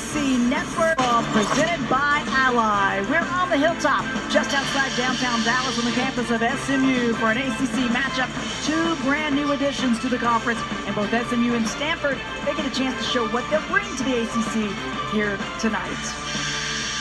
ACC Network, presented by Ally. We're on the hilltop, just outside downtown Dallas on the campus of SMU for an ACC matchup. Two brand new additions to the conference, and both SMU and Stanford, they get a chance to show what they'll bring to the ACC here tonight.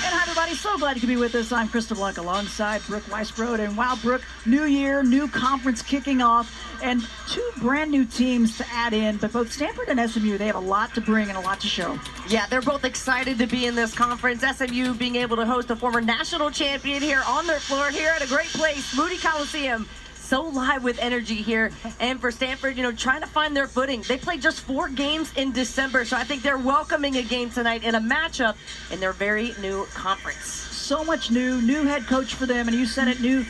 And hi everybody, so glad you could be with us. I'm Krista Blank alongside Brooke Weisbrod. And wow, Brooke, new year, new conference kicking off, and two brand new teams to add in. But both Stanford and SMU, they have a lot to bring and a lot to show. Yeah, they're both excited to be in this conference. SMU being able to host a former national champion here on their floor here at a great place, Moody Coliseum. So live with energy here. And for Stanford, trying to find their footing. They played just 4 games in December, so I think they're welcoming a game tonight in a matchup in their very new conference. So much new head coach for them, and you said it, new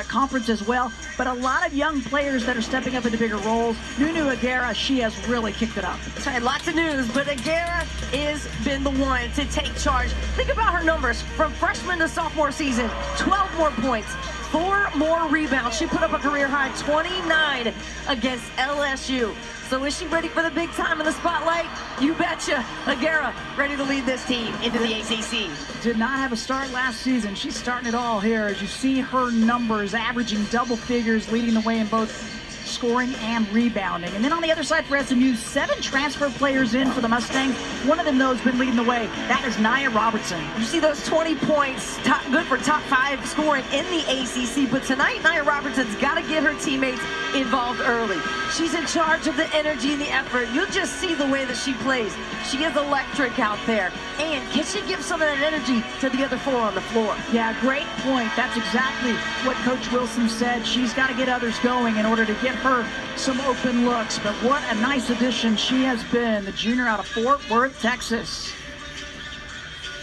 conference as well, but a lot of young players that are stepping up into bigger roles. Nunu Aguera, she has really kicked it up. That's right, lots of news, but Aguera has been the one to take charge. Think about her numbers from freshman to sophomore season: 12 more points, 4 more rebounds. She put up a career high 29 against LSU. So is she ready for the big time in the spotlight? You betcha. Aguera ready to lead this team into the ACC. Did not have a start last season. She's starting it all here as you see her numbers averaging double figures, leading the way in both scoring and rebounding. And then on the other side for SMU, 7 transfer players in for the Mustangs. One of them, though, has been leading the way. That is Nia Robertson. You see those 20 points, good for top 5 scoring in the ACC. But tonight, Nia Robertson's got to get her teammates involved early. She's in charge of the energy and the effort. You'll just see the way that she plays. She is electric out there. And can she give some of that energy to the other 4 on the floor? Yeah, great point. That's exactly what Coach Wilson said. She's got to get others going in order to get her some open looks. But what a nice addition she has been, the junior out of Fort Worth, Texas.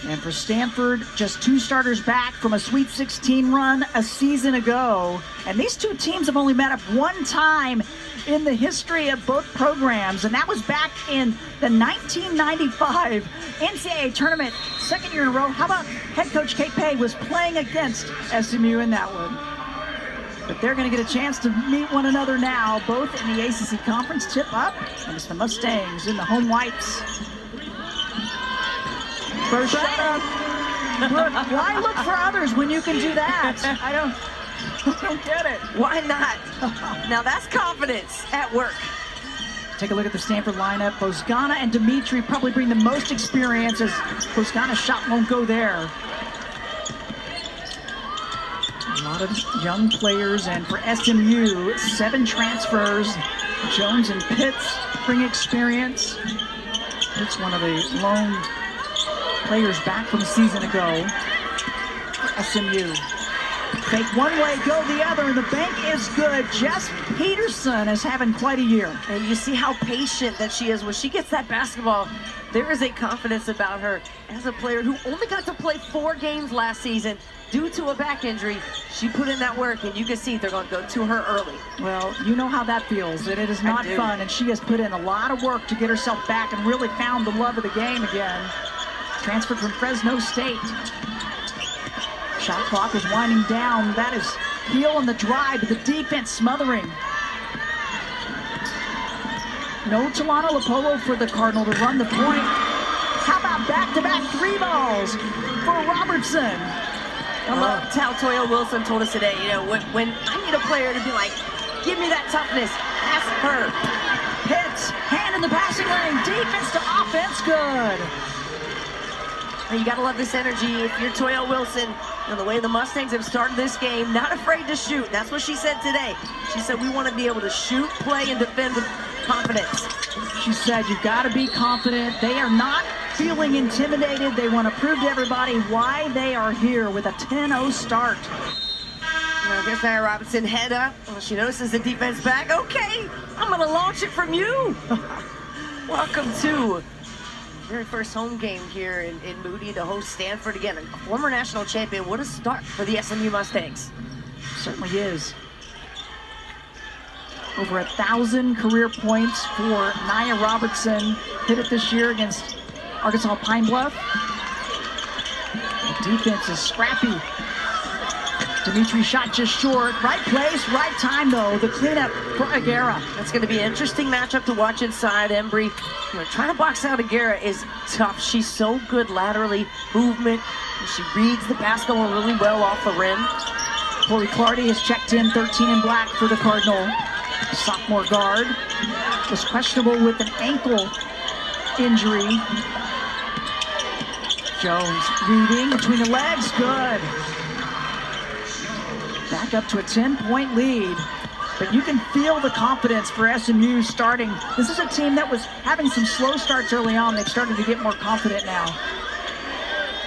And for Stanford, just 2 starters back from a Sweet 16 run a season ago. And these two teams have only met up 1 time in the history of both programs, and that was back in the 1995 NCAA tournament, 2nd year in a row. How about head coach Kate Pay was playing against SMU in that one? But they're going to get a chance to meet one another now, both in the ACC Conference tip-up, and it's the Mustangs in the home whites. First shot up. Brooke, why look for others when you can do that? I don't get it. Why not? Now that's confidence at work. Take a look at the Stanford lineup. Bozgana and Dimitri probably bring the most experience, as Bozgana's shot won't go there. A lot of young players, and for SMU, 7 transfers. Jones and Pitts bring experience. Pitts, one of the lone players back from a season ago for SMU. Fake one way, go the other, and the bank is good. Jess Peterson is having quite a year. And you see how patient that she is. When she gets that basketball, there is a confidence about her as a player who only got to play 4 games last season due to a back injury. She put in that work, and you can see they're going to go to her early. Well, you know how that feels, and it is not fun, and she has put in a lot of work to get herself back and really found the love of the game again. Transferred from Fresno State. Shot clock is winding down. That is heel on the drive, but the defense smothering. No Talana Lapolo for the Cardinal to run the point. How about back-to-back 3 balls for Robertson? I love how Toya Wilson told us today, when I need a player to be like, give me that toughness, ask her. Hits, hand in the passing lane, defense to offense, good. And you got to love this energy. If you're Toya Wilson, the way the Mustangs have started this game, not afraid to shoot. That's what she said today. She said, we want to be able to shoot, play, and defend with confidence. She said, you've got to be confident. They are not feeling intimidated. They want to prove to everybody why they are here with a 10-0 start. Here's Nia Robinson, head up. Well, she notices the defense back. Okay, I'm going to launch it from you. Welcome to very first home game here in Moody to host Stanford again. A former national champion. What a start for the SMU Mustangs. Certainly is. Over 1,000 career points for Nia Robertson. Hit it this year against Arkansas Pine Bluff. The defense is scrappy. Dimitri shot just short. Right place, right time, though. The cleanup for Aguirre. It's going to be an interesting matchup to watch inside. Embry, trying to box out Aguirre is tough. She's so good laterally, movement. And she reads the basketball really well off the rim. Corey Clardy has checked in, 13 in black for the Cardinal. Sophomore guard was questionable with an ankle injury. Jones reading between the legs, good. Back up to a 10-point lead. But you can feel the confidence for SMU starting. This is a team that was having some slow starts early on. They've started to get more confident now.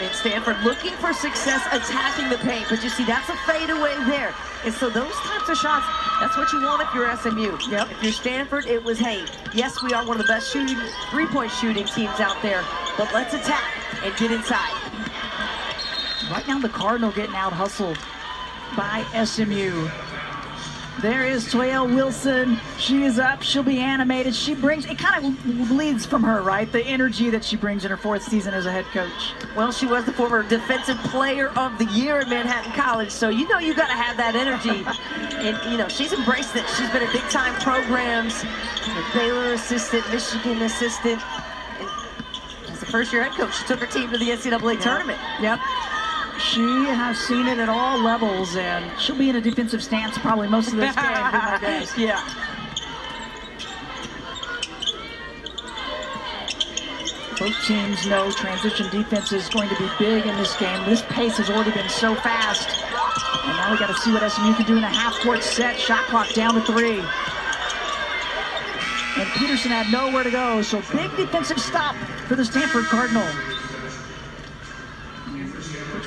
And Stanford looking for success attacking the paint, but you see that's a fadeaway there. And so those types of shots, that's what you want if you're SMU. Yep. If you're Stanford, it was, hey, yes, we are one of the best three-point shooting teams out there, but let's attack and get inside. Right now the Cardinal getting out hustled by SMU. There is Toyelle Wilson. She is up. She'll be animated. She brings, it kind of leads from her, right? The energy that she brings in her 4th season as a head coach. Well, she was the former Defensive Player of the Year at Manhattan College, so you know you got to have that energy. And, she's embraced it. She's been in big-time programs, Baylor assistant, Michigan assistant. And as the first-year head coach, she took her team to the NCAA tournament. Yep. She has seen it at all levels, and she'll be in a defensive stance probably most of this game. My guess. Yeah. Both teams know transition defense is going to be big in this game. This pace has already been so fast. And now we got to see what SMU can do in a half-court set. Shot clock down to 3. And Peterson had nowhere to go, so big defensive stop for the Stanford Cardinal.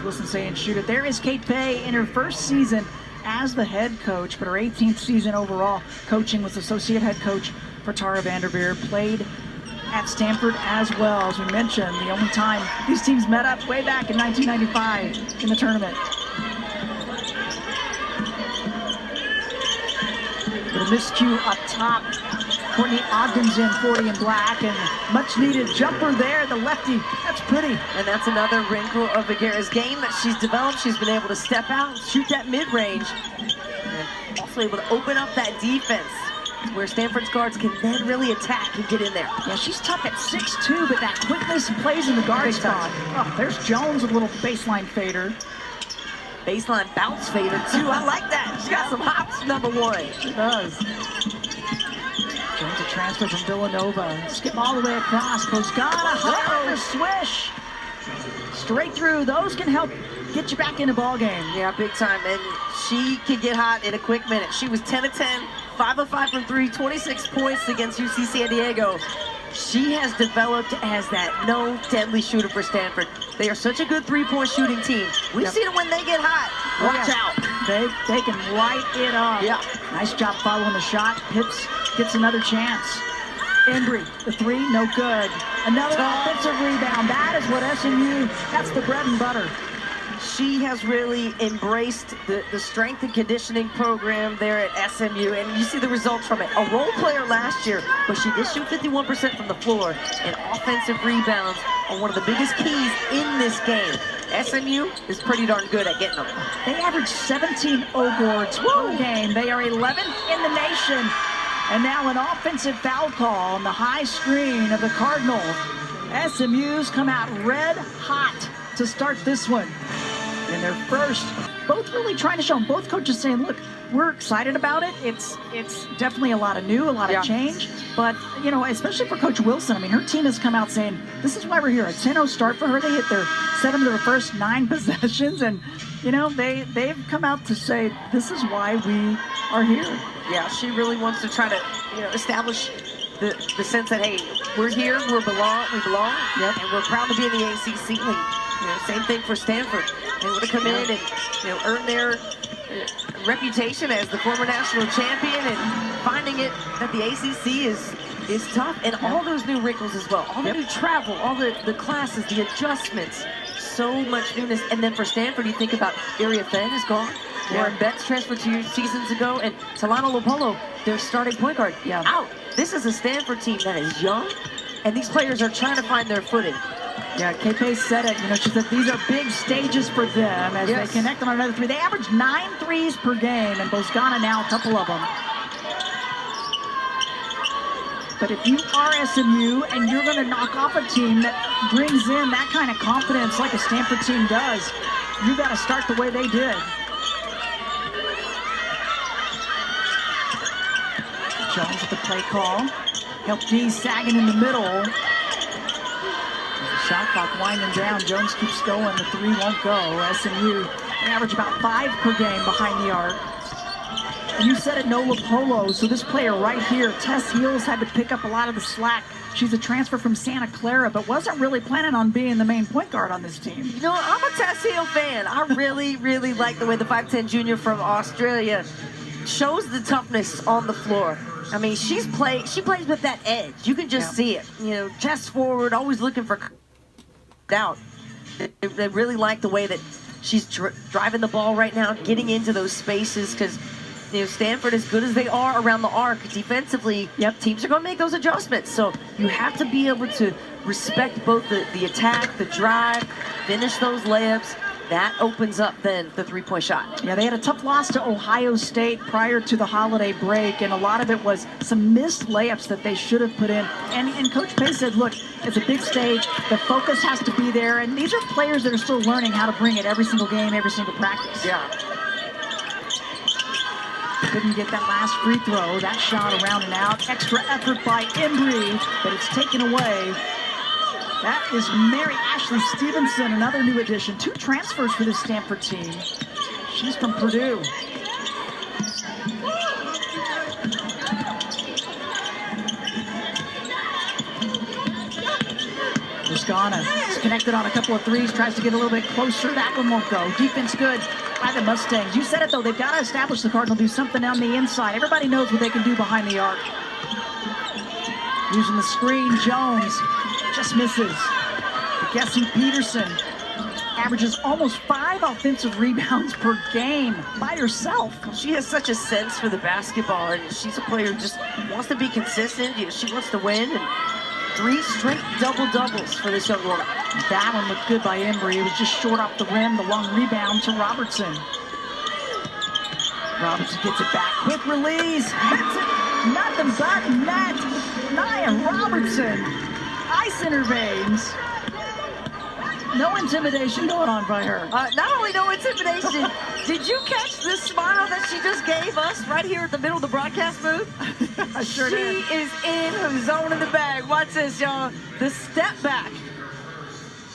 Wilson saying shoot it. There is Kate Pay in her first season as the head coach, but her 18th season overall coaching was associate head coach for Tara Vanderveer. Played at Stanford as well. As we mentioned, the only time these teams met up way back in 1995 in the tournament. But a miscue up top. Courtney Ogden's in 40 in black, and much needed jumper there, the lefty. That's pretty. And that's another wrinkle of Aguirre's game that she's developed. She's been able to step out, shoot that mid-range, and also able to open up that defense where Stanford's guards can then really attack and get in there. Yeah, she's tough at 6'2", but that quickness plays in the guard spot. Oh, there's Jones with a little baseline fader. Baseline bounce fader, too. I like that. She's got some hops, number 1. She does. Jones a transfer from Villanova. Skip all the way across. Bozgana, high swish. Straight through. Those can help get you back in the ball game. Yeah, big time. And she can get hot in a quick minute. She was 10 of 10, 5 of 5 from 3, 26 points against UC San Diego. She has developed as that no deadly shooter for Stanford. They are such a good three-point shooting team. We've seen it when they get hot. Watch out. They can light it up. Yeah. Nice job following the shot. Pitts gets another chance. Embry, the 3, no good. Another offensive rebound. That is what SMU, that's the bread and butter. She has really embraced the strength and conditioning program there at SMU, and you see the results from it. A role player last year, but she did shoot 51% from the floor, and offensive rebounds are one of the biggest keys in this game. SMU is pretty darn good at getting them. They average 17 O-boards per game. They are 11th in the nation. And now an offensive foul call on the high screen of the Cardinal. SMU's come out red hot to start this one. In their first, both really trying to show them, both coaches saying, look, we're excited about it. It's definitely a lot of new, a lot of change. But, especially for Coach Wilson, I mean, her team has come out saying, this is why we're here. A 10-0 start for her. They hit their 7 of their first 9 possessions. And, they've come out to say, this is why we are here. Yeah, she really wants to try to, establish the sense that, hey, we're here, we belong, and we're proud to be in the ACC. Same thing for Stanford. They want to come in and earn their reputation as the former national champion, and finding it that the ACC is tough, and all those new wrinkles as well, all the new travel, all the classes, the adjustments, so much newness. And then for Stanford, you think about Aria Fenn is gone. Warren Betts transferred 2 seasons ago, and Talano Lopolo, their starting point guard, out. This is a Stanford team that is young, and these players are trying to find their footing. Yeah, KP said it. She said these are big stages for them as they connect on another three. They average 9 threes per game, and Boscana now a couple of them. But if you are SMU and you're going to knock off a team that brings in that kind of confidence like a Stanford team does, you got to start the way they did. Jones with the play call. Help D sagging in the middle. Shot clock winding down. Jones keeps going. The three won't go. SMU average about 5 per game behind the arc. And you said it, Nola Polo. So this player right here, Tess Heels, had to pick up a lot of the slack. She's a transfer from Santa Clara, but wasn't really planning on being the main point guard on this team. I'm a Tess Heel fan. I really, really like the way the 5'10 junior from Australia shows the toughness on the floor. I mean, she plays with that edge. You can just see it. Chest forward, always looking for out. They really like the way that she's driving the ball right now, getting into those spaces, because Stanford, as good as they are around the arc defensively, teams are going to make those adjustments. So you have to be able to respect both the attack, the drive, finish those layups. That opens up then the three-point shot. Yeah, they had a tough loss to Ohio State prior to the holiday break, and a lot of it was some missed layups that they should have put in. And Coach Pace said, look, it's a big stage. The focus has to be there. And these are players that are still learning how to bring it every single game, every single practice. Yeah. Couldn't get that last free throw. That shot around and out. Extra effort by Embry, but it's taken away. That is Mary Ashley Stevenson, another new addition. 2 transfers for this Stanford team. She's from Purdue. Boscana is connected on a couple of threes, tries to get a little bit closer. That one won't go. Defense good by the Mustangs. You said it, though. They've got to establish the Cardinal, do something on the inside. Everybody knows what they can do behind the arc. Using the screen, Jones just misses. Guessing Peterson averages almost 5 offensive rebounds per game by herself. She has such a sense for the basketball, and she's a player who just wants to be consistent. She wants to win, and 3 straight double-doubles for this young woman. That one looked good by Embry. It was just short off the rim. The long rebound to Robertson. Robertson gets it back. Quick release. Nothing but net. Nia Robertson. Ice in her veins. No intimidation going on by her. Not only no intimidation, did you catch the smile that she just gave us right here at the middle of the broadcast booth? I sure did. She is in her zone in the bag. Watch this, y'all. The step back.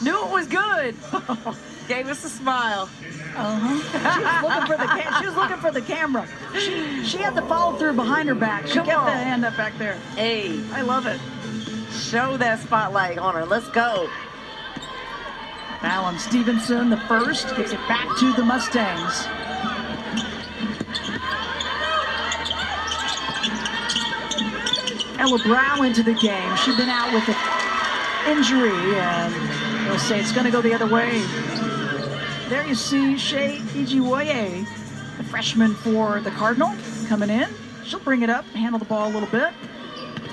Knew it was good. Gave us a smile. She was looking for the camera. She had the follow through behind her back. She kept the hand up back there. Hey, I love it. Show that spotlight on her. Let's go. Alan Stevenson, the first, gives it back to the Mustangs. Ella Brow into the game. She's been out with an injury, and they'll say it's going to go the other way. There you see Shea Ijiwoye, the freshman for the Cardinal, coming in. She'll bring it up, handle the ball a little bit.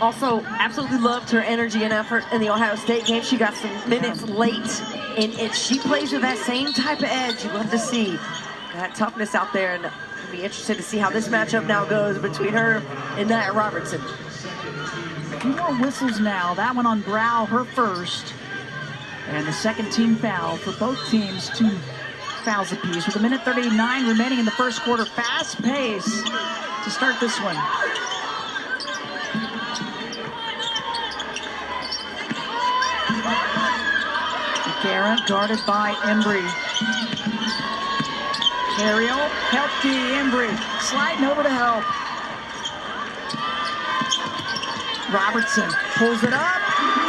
Also, absolutely loved her energy and effort in the Ohio State game. She got some minutes late, and she plays with that same type of edge. You love to see that toughness out there, and I'll be interested to see how this matchup now goes between her and Nia Robertson. A few more whistles now. That one on Brow, her first. And the second team foul for both teams, 2 fouls apiece. With 1:39 remaining in the first quarter. Fast pace to start this one. Garrett guarded by Embry. Carriel, help D, Embry, sliding over to help. Robertson pulls it up,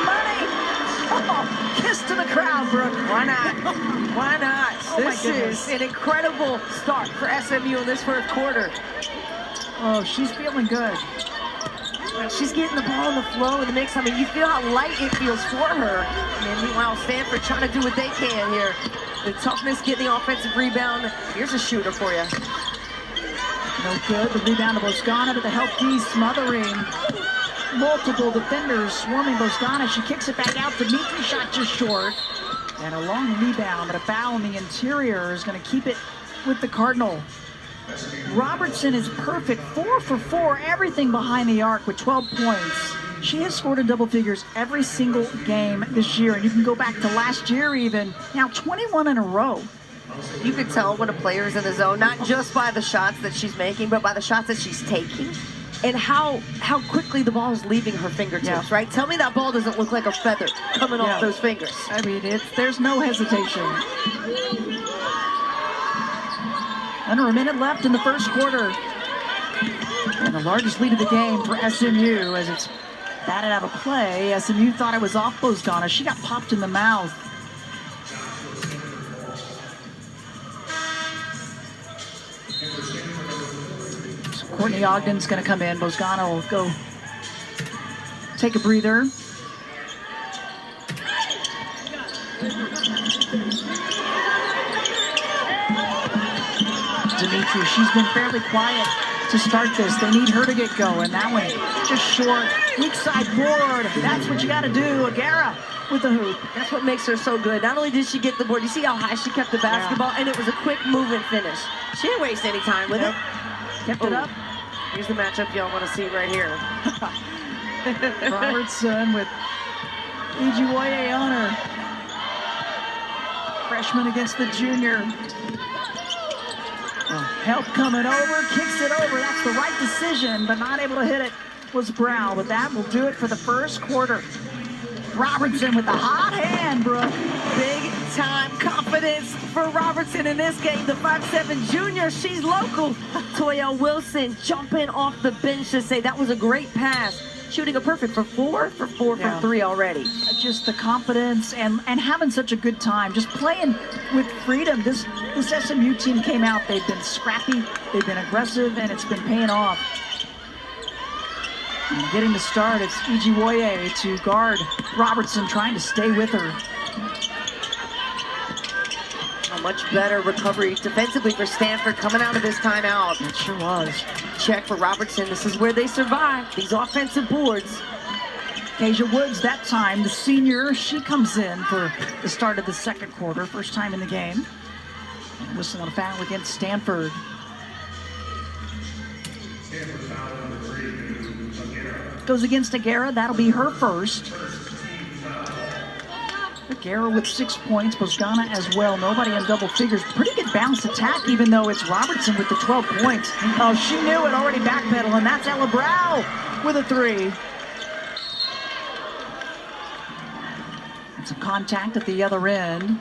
money! Oh, kiss to the crowd, Brooke. Why not? Why not? This is an incredible start for SMU in this first quarter. Oh, she's feeling good. She's getting the ball in the flow in the mix. I mean, you feel how light it feels for her. And meanwhile, Stanford trying to do what they can here. The toughness, getting the offensive rebound. Here's a shooter for you. No good. The rebound to Boscana, but the help D smothering. multiple defenders swarming Boscana. She kicks it back out. Dimitri shot just short. And a long rebound, but a foul in the interior is going to keep it with the Cardinal. Robertson is perfect, 4 for 4, everything behind the arc with 12 points. She has scored in double figures every single game this year, and you can go back to last year even. Now 21 in a row. You can tell when a player is in the zone, not just by the shots that she's making, but by the shots that she's taking. And how quickly the ball is leaving her fingertips, right? Tell me that ball doesn't look like a feather coming off those fingers. I mean, there's no hesitation. Under a minute left in the first quarter. And the largest lead of the game for SMU as it's batted out of play. SMU thought it was off Boscana. She got popped in the mouth. Courtney Ogden's going to come in. Boscana will go take a breather. Dimitri, she's been fairly quiet to start this. They need her to get going. That one just short. Weak side board. That's what you got to do. Aguera with the hoop. That's what makes her so good. Not only did she get the board, you see how high she kept the basketball, and it was a quick move and finish. She didn't waste any time with it. Kept it up. Here's the matchup y'all want to see right here. Robertson with Ijiwoye on her. Freshman against the junior. Help coming over, kicks it over. That's the right decision, but not able to hit it was Brown. But that will do it for the first quarter. Robertson with the hot hand, Brooke. Big time confidence for Robertson in this game. The 5'7" junior, she's local. Toya Wilson jumping off the bench to say that was a great pass. Shooting a perfect for 4 for 4 from 3 already. Just the confidence and having such a good time. Just playing with freedom. This SMU team came out. They've been scrappy. They've been aggressive, and it's been paying off. And getting the start, it's Ijiwoye to guard Robertson, trying to stay with her. A much better recovery defensively for Stanford coming out of this timeout. It sure was. Check for Robertson. This is where they survive, these offensive boards. Kasia Woods that time, the senior, she comes in for the start of the second quarter, first time in the game. And whistle on a foul against Stanford. Goes against Aguera, that'll be her first. Aguera with 6 points, Boscana as well. Nobody in double figures. Pretty good balanced attack, even though it's Robertson with the 12 points. Oh, she knew it, already backpedaling. That's Ella Brow with a 3. Some contact at the other end.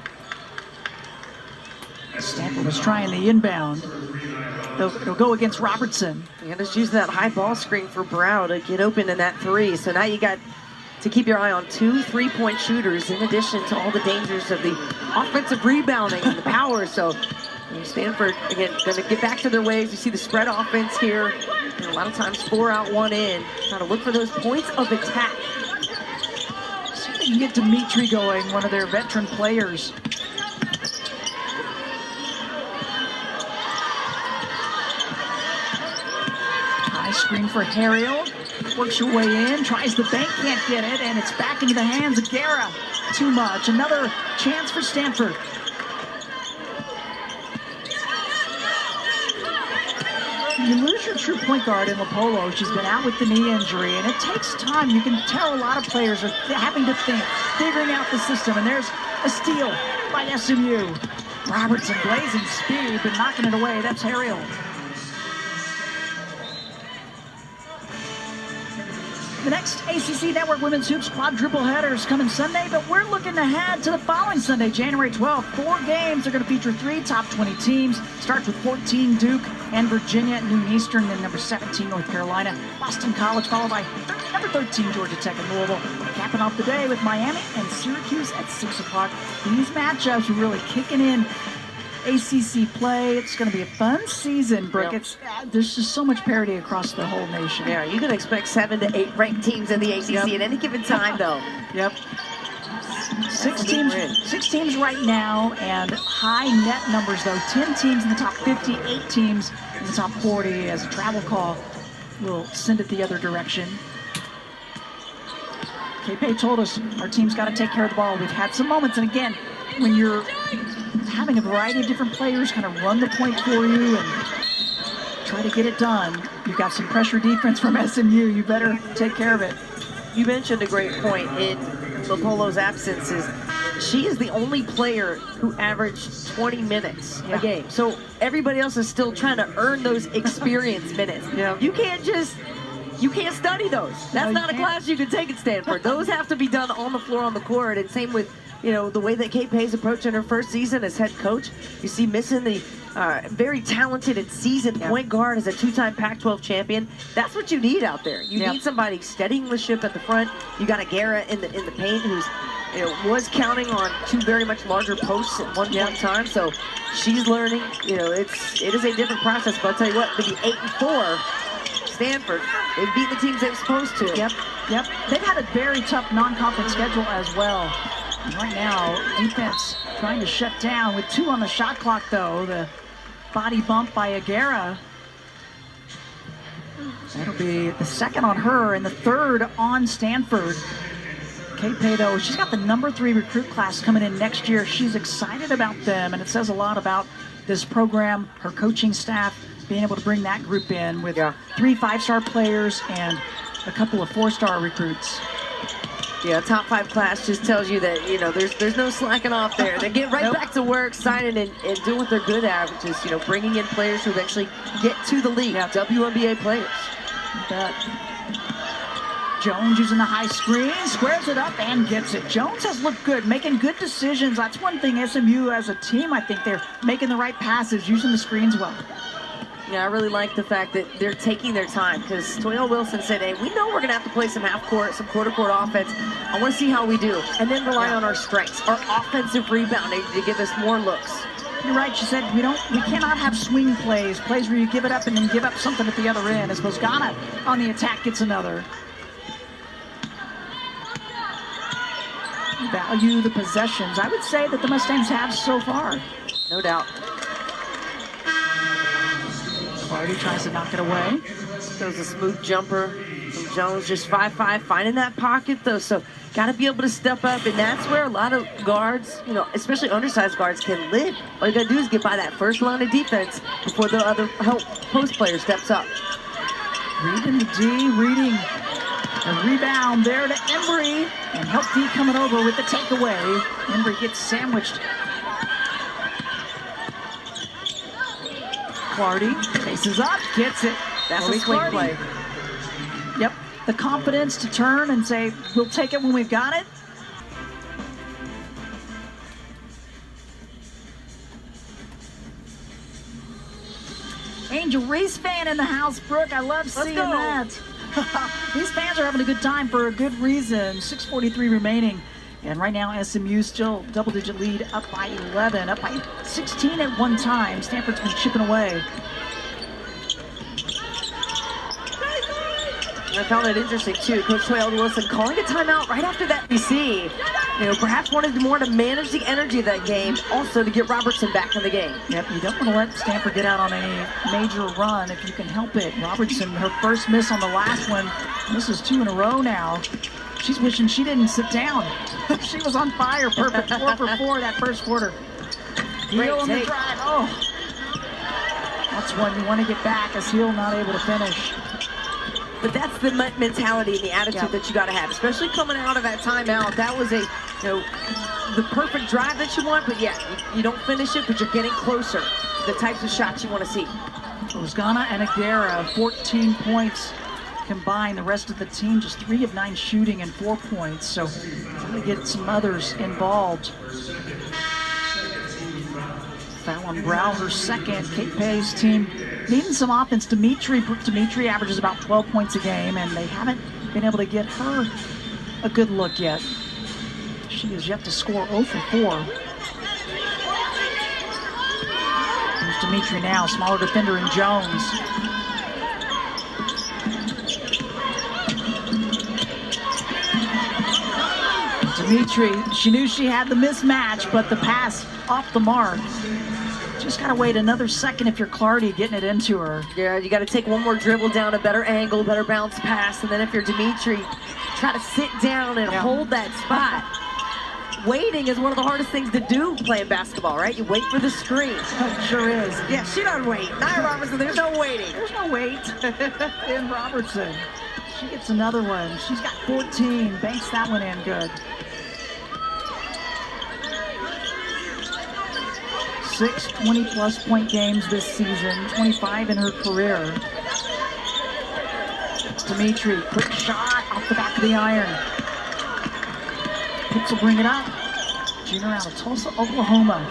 Stanford was trying the inbound. It'll go against Robertson. And just using that high ball screen for Brow to get open in that 3. So now you got to keep your eye on 2 3-point shooters in addition to all the dangers of the offensive rebounding and the power. So Stanford, again, going to get back to their ways. You see the spread offense here. And a lot of times 4 out, 1 in. Trying to look for those points of attack. See if they can get Dimitri going, one of their veteran players. High screen for Harriel. Works her way in, tries the bank, can't get it, and it's back into the hands of Aguera. Too much. Another chance for Stanford. You lose your true point guard in Lopolo. She's been out with the knee injury, and it takes time. You can tell a lot of players are having to think, figuring out the system, and there's a steal by SMU. Robertson blazing speed, but knocking it away. That's Harriel. The next ACC Network Women's Hoops quadruple headers coming Sunday, but we're looking ahead to the following Sunday, January 12th. 4 games are going to feature 3 top 20 teams. Starts with 14 Duke and Virginia at noon Eastern, then number 17 North Carolina, Boston College, followed by number 13 Georgia Tech and Louisville. Capping off the day with Miami and Syracuse at 6 o'clock. These matchups are really kicking in ACC play. It's going to be a fun season, Brooke. Yep. There's just so much parity across the whole nation. Yeah, you can expect 7 to 8 ranked teams in the ACC at any given time, though. Yep. 6 teams right now, and high net numbers, though. 10 teams in the top 50, 8 teams in the top 40 as a travel call will send it the other direction. KP told us our team's got to take care of the ball. We've had some moments, and again, when you're having a variety of different players kind of run the point for you and try to get it done, you've got some pressure defense from SMU. You better take care of it. You mentioned a great point in Lopolo's absence is she is the only player who averaged 20 minutes a game. So everybody else is still trying to earn those experience minutes. Yeah. You can't study those. That's not a class you can take at Stanford. Those have to be done on the floor, on the court. And same with, the way that Kate Pay's approaching her first season as head coach. You see missing the very talented and seasoned point guard as a two-time Pac-12 champion. That's what you need out there. You need somebody steadying the ship at the front. You got a Guerra in the paint who's was counting on two very much larger posts at one point in time. So she's learning. It is a different process. But I'll tell you what, to be 8-4, Stanford, they've beat the teams they're supposed to. Yep. They've had a very tough non-conference schedule as well. And right now, defense trying to shut down with 2 on the shot clock, though. The body bump by Aguera. That'll be the second on her and the third on Stanford. KP, though, she's got the number 3 recruit class coming in next year. She's excited about them, and it says a lot about this program, her coaching staff, being able to bring that group in with 3 5-star players and a couple of 4-star recruits. Yeah, top 5 class just tells you that, there's no slacking off there. They get right back to work, signing and doing what they're good at, which is, bringing in players who eventually get to the league, WNBA players. You bet. Jones using the high screen, squares it up and gets it. Jones has looked good, making good decisions. That's one thing SMU as a team, I think they're making the right passes, using the screens well. Yeah, I really like the fact that they're taking their time because Toyelle Wilson said, hey, we know we're going to have to play some half-court, some quarter-court offense. I want to see how we do, and then rely on our strengths, our offensive rebounding to give us more looks. You're right, she said we cannot have swing plays where you give it up and then give up something at the other end. As Bosgana on the attack gets another. Value the possessions. I would say that the Mustangs have so far. No doubt. Clardy tries to knock it away. Throws a smooth jumper from Jones, just 5'5", finding that pocket though. So got to be able to step up, and that's where a lot of guards, especially undersized guards, can live. All you got to do is get by that first line of defense before the other post player steps up. Reading the D, reading a rebound there to Embry, and help D coming over with the takeaway. Embry gets sandwiched. Clardy faces up, gets it. That's a swing play. Yep, the confidence to turn and say, we'll take it when we've got it. Angel Reese fan in the house, Brooke. I love seeing that. These fans are having a good time for a good reason. 6:43 remaining. And right now, SMU still double-digit lead, up by 11, up by 16 at one time. Stanford's been chipping away. I found it interesting, too. Coach Toyelle Wilson calling a timeout right after that BC. Perhaps wanted more to manage the energy of that game, also to get Robertson back in the game. Yep, you don't want to let Stanford get out on any major run if you can help it. Robertson, her first miss on the last one. This is 2 in a row now. She's wishing she didn't sit down. She was on fire. Perfect. 4 for 4 that first quarter. Heel on the drive. Oh. That's one you want to get back as Heel not able to finish. But that's the mentality and the attitude that you got to have, especially coming out of that timeout. That was the perfect drive that you want, but you don't finish it, but you're getting closer to the types of shots you want to see. Bosgana and Aguera, 14 points combined. The rest of the team just 3 of 9 shooting and 4 points. So trying to get some others involved. Foul on Brow, her second. Kate Pay's team needing some offense. Dimitri averages about 12 points a game, and they haven't been able to get her a good look yet. She has yet to score 0 for 4. Here's Dimitri now, smaller defender in Jones. Dimitri, she knew she had the mismatch, but the pass off the mark. Just got to wait another second if you're Clardy getting it into her. Yeah, you got to take one more dribble down, a better angle, better bounce pass, and then if you're Dimitri, try to sit down and hold that spot. Waiting is one of the hardest things to do playing basketball, right? You wait for the screen. It sure is. Yeah, she doesn't wait. Nia Robertson, there's no waiting. There's no wait. And Robertson, she gets another one. She's got 14, banks that one in good. 6 20-plus point games this season, 25 in her career. Dimitri, quick shot off the back of the iron. Pitts will bring it up. Junior out of Tulsa, Oklahoma.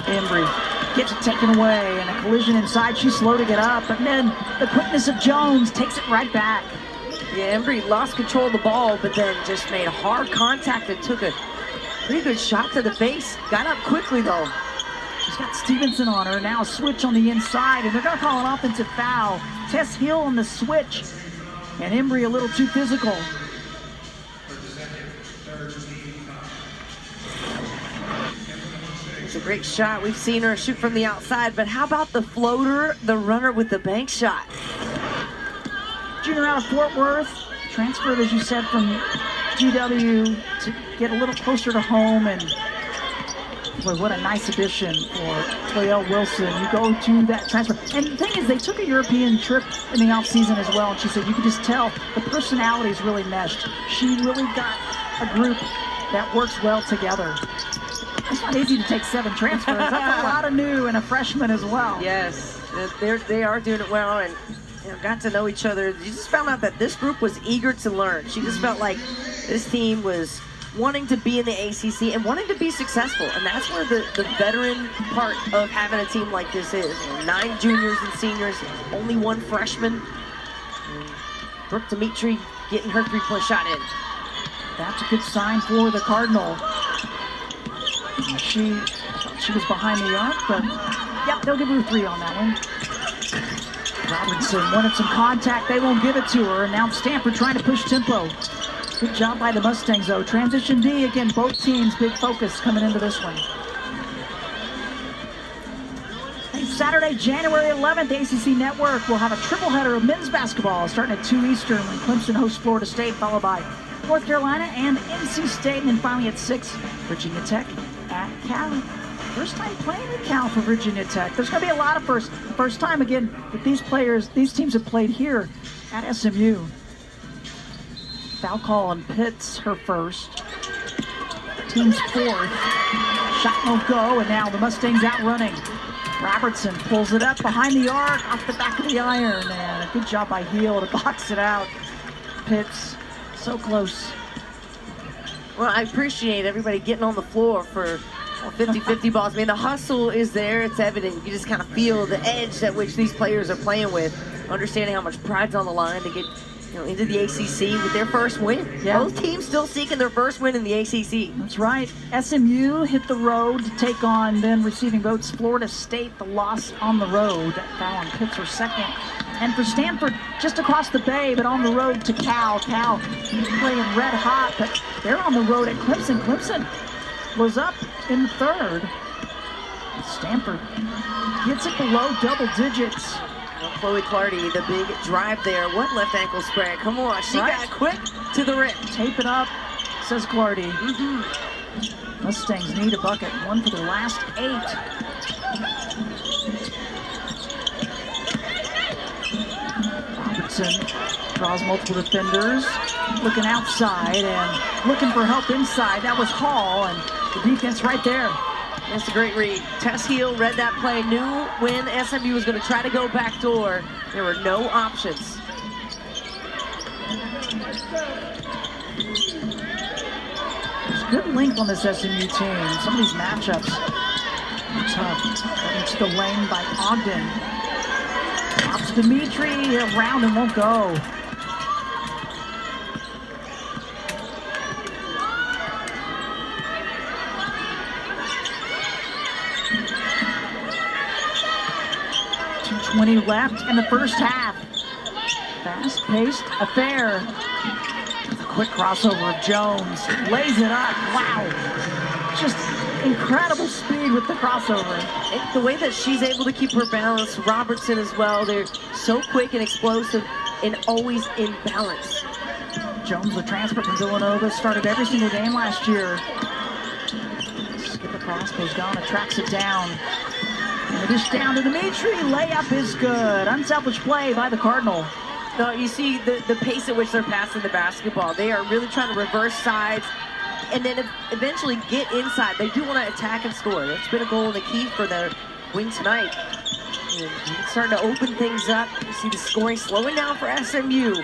Embry gets it taken away, and a collision inside. She's slow to get up, but then the quickness of Jones takes it right back. Yeah, Embry lost control of the ball, but then just made hard contact and took a pretty good shot to the face. Got up quickly, though. She's got Stevenson on her. Now a switch on the inside, and they're going to call an offensive foul. Tess Hill on the switch, and Embry a little too physical. It's a great shot. We've seen her shoot from the outside, but how about the floater, the runner with the bank shot? Junior out of Fort Worth, transferred, as you said, from GW to get a little closer to home, and boy, what a nice addition for Toyelle Wilson. You go to that transfer. And the thing is, they took a European trip in the offseason as well, and she said you could just tell the personalities really meshed. She really got a group that works well together. It's not easy to take 7 transfers. That's a lot of new and a freshman as well. Yes, they are doing it well, and got to know each other. You just found out that this group was eager to learn. She just felt like this team was wanting to be in the ACC and wanting to be successful, and that's where the veteran part of having a team like this is. 9 juniors and seniors, only 1 freshman. And Brooke Dimitri getting her 3-point shot in. That's a good sign for the Cardinal. She was behind the arc, but yep, they'll give her a 3 on that one. Robertson wanted some contact. They won't give it to her, and now Stanford trying to push tempo. Good job by the Mustangs, though. Transition D, again, both teams, big focus coming into this one. Hey, Saturday, January 11th, the ACC Network will have a triple header of men's basketball starting at 2 Eastern when Clemson hosts Florida State, followed by North Carolina and NC State, and then finally at 6, Virginia Tech at Cal. First time playing at Cal for Virginia Tech. There's going to be a lot of first time again with these players. These teams have played here at SMU. Foul call on Pitts, her first. Team's 4th. Shot won't go, and now the Mustangs out running. Robertson pulls it up behind the arc, off the back of the iron, and a good job by Heel to box it out. Pitts, so close. Well, I appreciate everybody getting on the floor for 50-50 balls. I mean, the hustle is there. It's evident. You just kind of feel the edge at which these players are playing with, understanding how much pride's on the line to get into the ACC with their first win. Yeah. Both teams still seeking their first win in the ACC. That's right. SMU hit the road to take on, then receiving votes, Florida State, the loss on the road. That foul on Pitts, her second. And for Stanford, just across the bay, but on the road to Cal. Cal playing red hot, but they're on the road at Clemson. Clemson was up in the 3rd. Stanford gets it below double digits. Well, Chloe Clardy, the big drive there. What left ankle spread? Come on, she got quick to the rim. Tape it up, says Clardy. Mustangs need a bucket, 1 for their last 8. Robertson draws multiple defenders, looking outside and looking for help inside. That was Hall, and the defense right there. That's a great read. Tess Heel read that play, knew when SMU was going to try to go backdoor. There were no options. There's good length on this SMU team. Some of these matchups are tough. Into the lane by Ogden. Pops Dimitri around and won't go. .20 left in the first half. Fast-paced affair. A quick crossover of Jones. Lays it up. Wow. Just incredible speed with the crossover. And the way that she's able to keep her balance, Robertson as well, they're so quick and explosive and always in balance. Jones, the transfer from Villanova, started every single game last year. Skip across, Bozgana tracks it down. And the dish down to Dimitri, layup is good. Unselfish play by the Cardinal. No, you see the pace at which they're passing the basketball. They are really trying to reverse sides and then eventually get inside. They do want to attack and score. That's been a goal and a key for their win tonight. And it's starting to open things up. You see the scoring slowing down for SMU.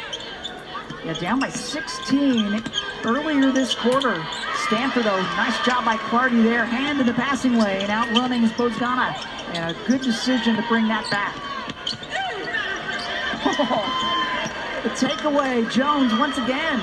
Yeah, down by 16 earlier this quarter. Stanford, though, nice job by Clardy there. Hand in the passing lane, outrunning is Bozgana. And a good decision to bring that back. Oh, the takeaway, Jones once again.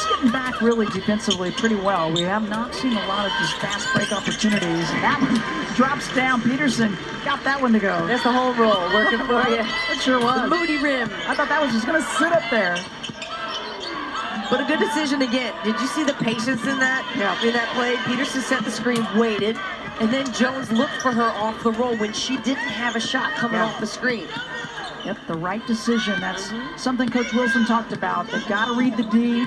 Getting back really defensively pretty well. We have not seen a lot of just fast break opportunities. And that one drops down. Peterson got that one to go. That's the home roll working for you. It sure was. Moody rim. I thought that was just going to sit up there. But a good decision again. Did you see the patience in that? Yeah. In that play, Peterson set the screen, waited, and then Jones looked for her off the roll when she didn't have a shot coming off the screen. Yep, the right decision. That's something Coach Wilson talked about. They've got to read the D.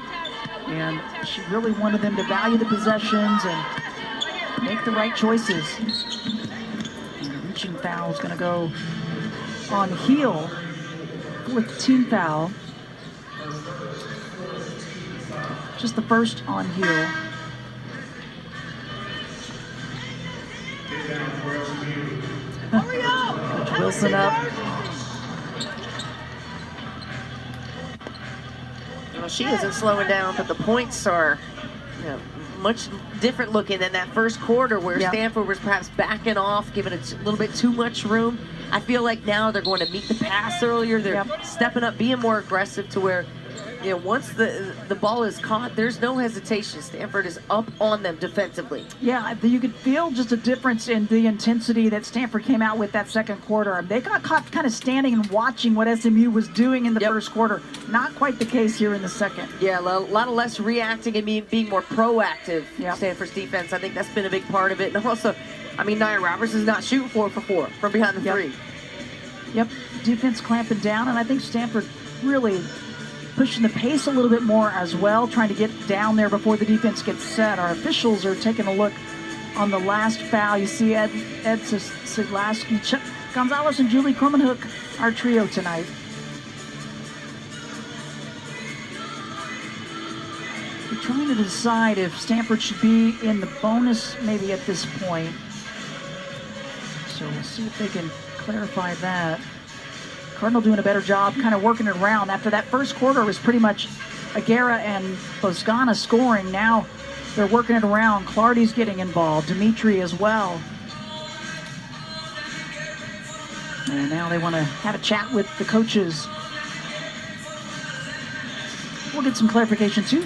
And she really wanted them to value the possessions and make the right choices. And the reaching foul is going to go on Heel. Fourth team foul. Just the first on Heel. Coach Wilson up. Well, she isn't slowing down, but the points are much different looking than that first quarter where Stanford was perhaps backing off, giving it a little bit too much room. I feel like now they're going to meet the pass earlier. They're stepping up, being more aggressive to where, once the ball is caught, there's no hesitation. Stanford is up on them defensively. Yeah, you could feel just a difference in the intensity that Stanford came out with that second quarter. They got caught kind of standing and watching what SMU was doing in the first quarter. Not quite the case here in the second. Yeah, a lot of less reacting and being more proactive. Stanford's defense, I think that's been a big part of it. And also, Nia Roberts is not shooting 4 for 4 from behind the three. Yep, defense clamping down, and I think Stanford really pushing the pace a little bit more as well, trying to get down there before the defense gets set. Our officials are taking a look on the last foul. You see Ed Sidlaski, Chuck Gonzalez, and Julie Cromanhook, our trio tonight. We're trying to decide if Stanford should be in the bonus maybe at this point. So we'll see if they can clarify that. Cardinal doing a better job kind of working it around. After that first quarter was pretty much Aguera and Bozgana scoring. Now they're working it around. Clardy's getting involved. Dimitri as well. And now they want to have a chat with the coaches. We'll get some clarification too.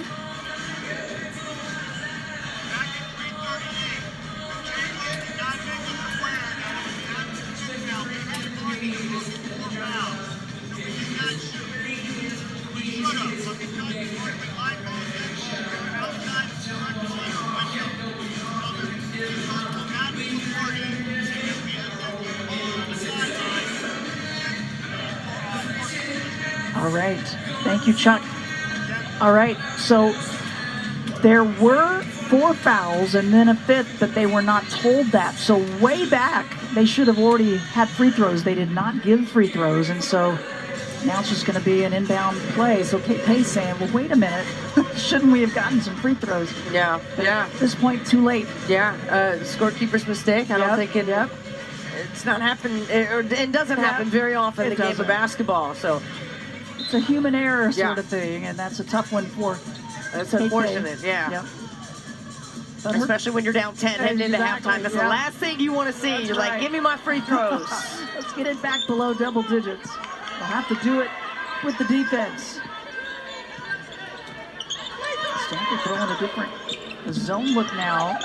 All right. Thank you, Chuck. All right. So there were 4 fouls and then a 5th, but they were not told that. So way back, they should have already had free throws. They did not give free throws. And so now it's just going to be an inbound play. So Kate Pace saying, well, wait a minute. Shouldn't we have gotten some free throws? Yeah. At this point, too late. Yeah. Scorekeeper's mistake. I don't think it's not happened. It doesn't happen very often in the game of basketball. So it's a human error sort of thing, and that's a tough one for. That's unfortunate, Especially when you're down 10 heading into halftime. That's the last thing you want to see. You're like, give me my free throws. Let's get it back below double digits. We'll have to do it with the defense. Stanford throwing a different zone look now.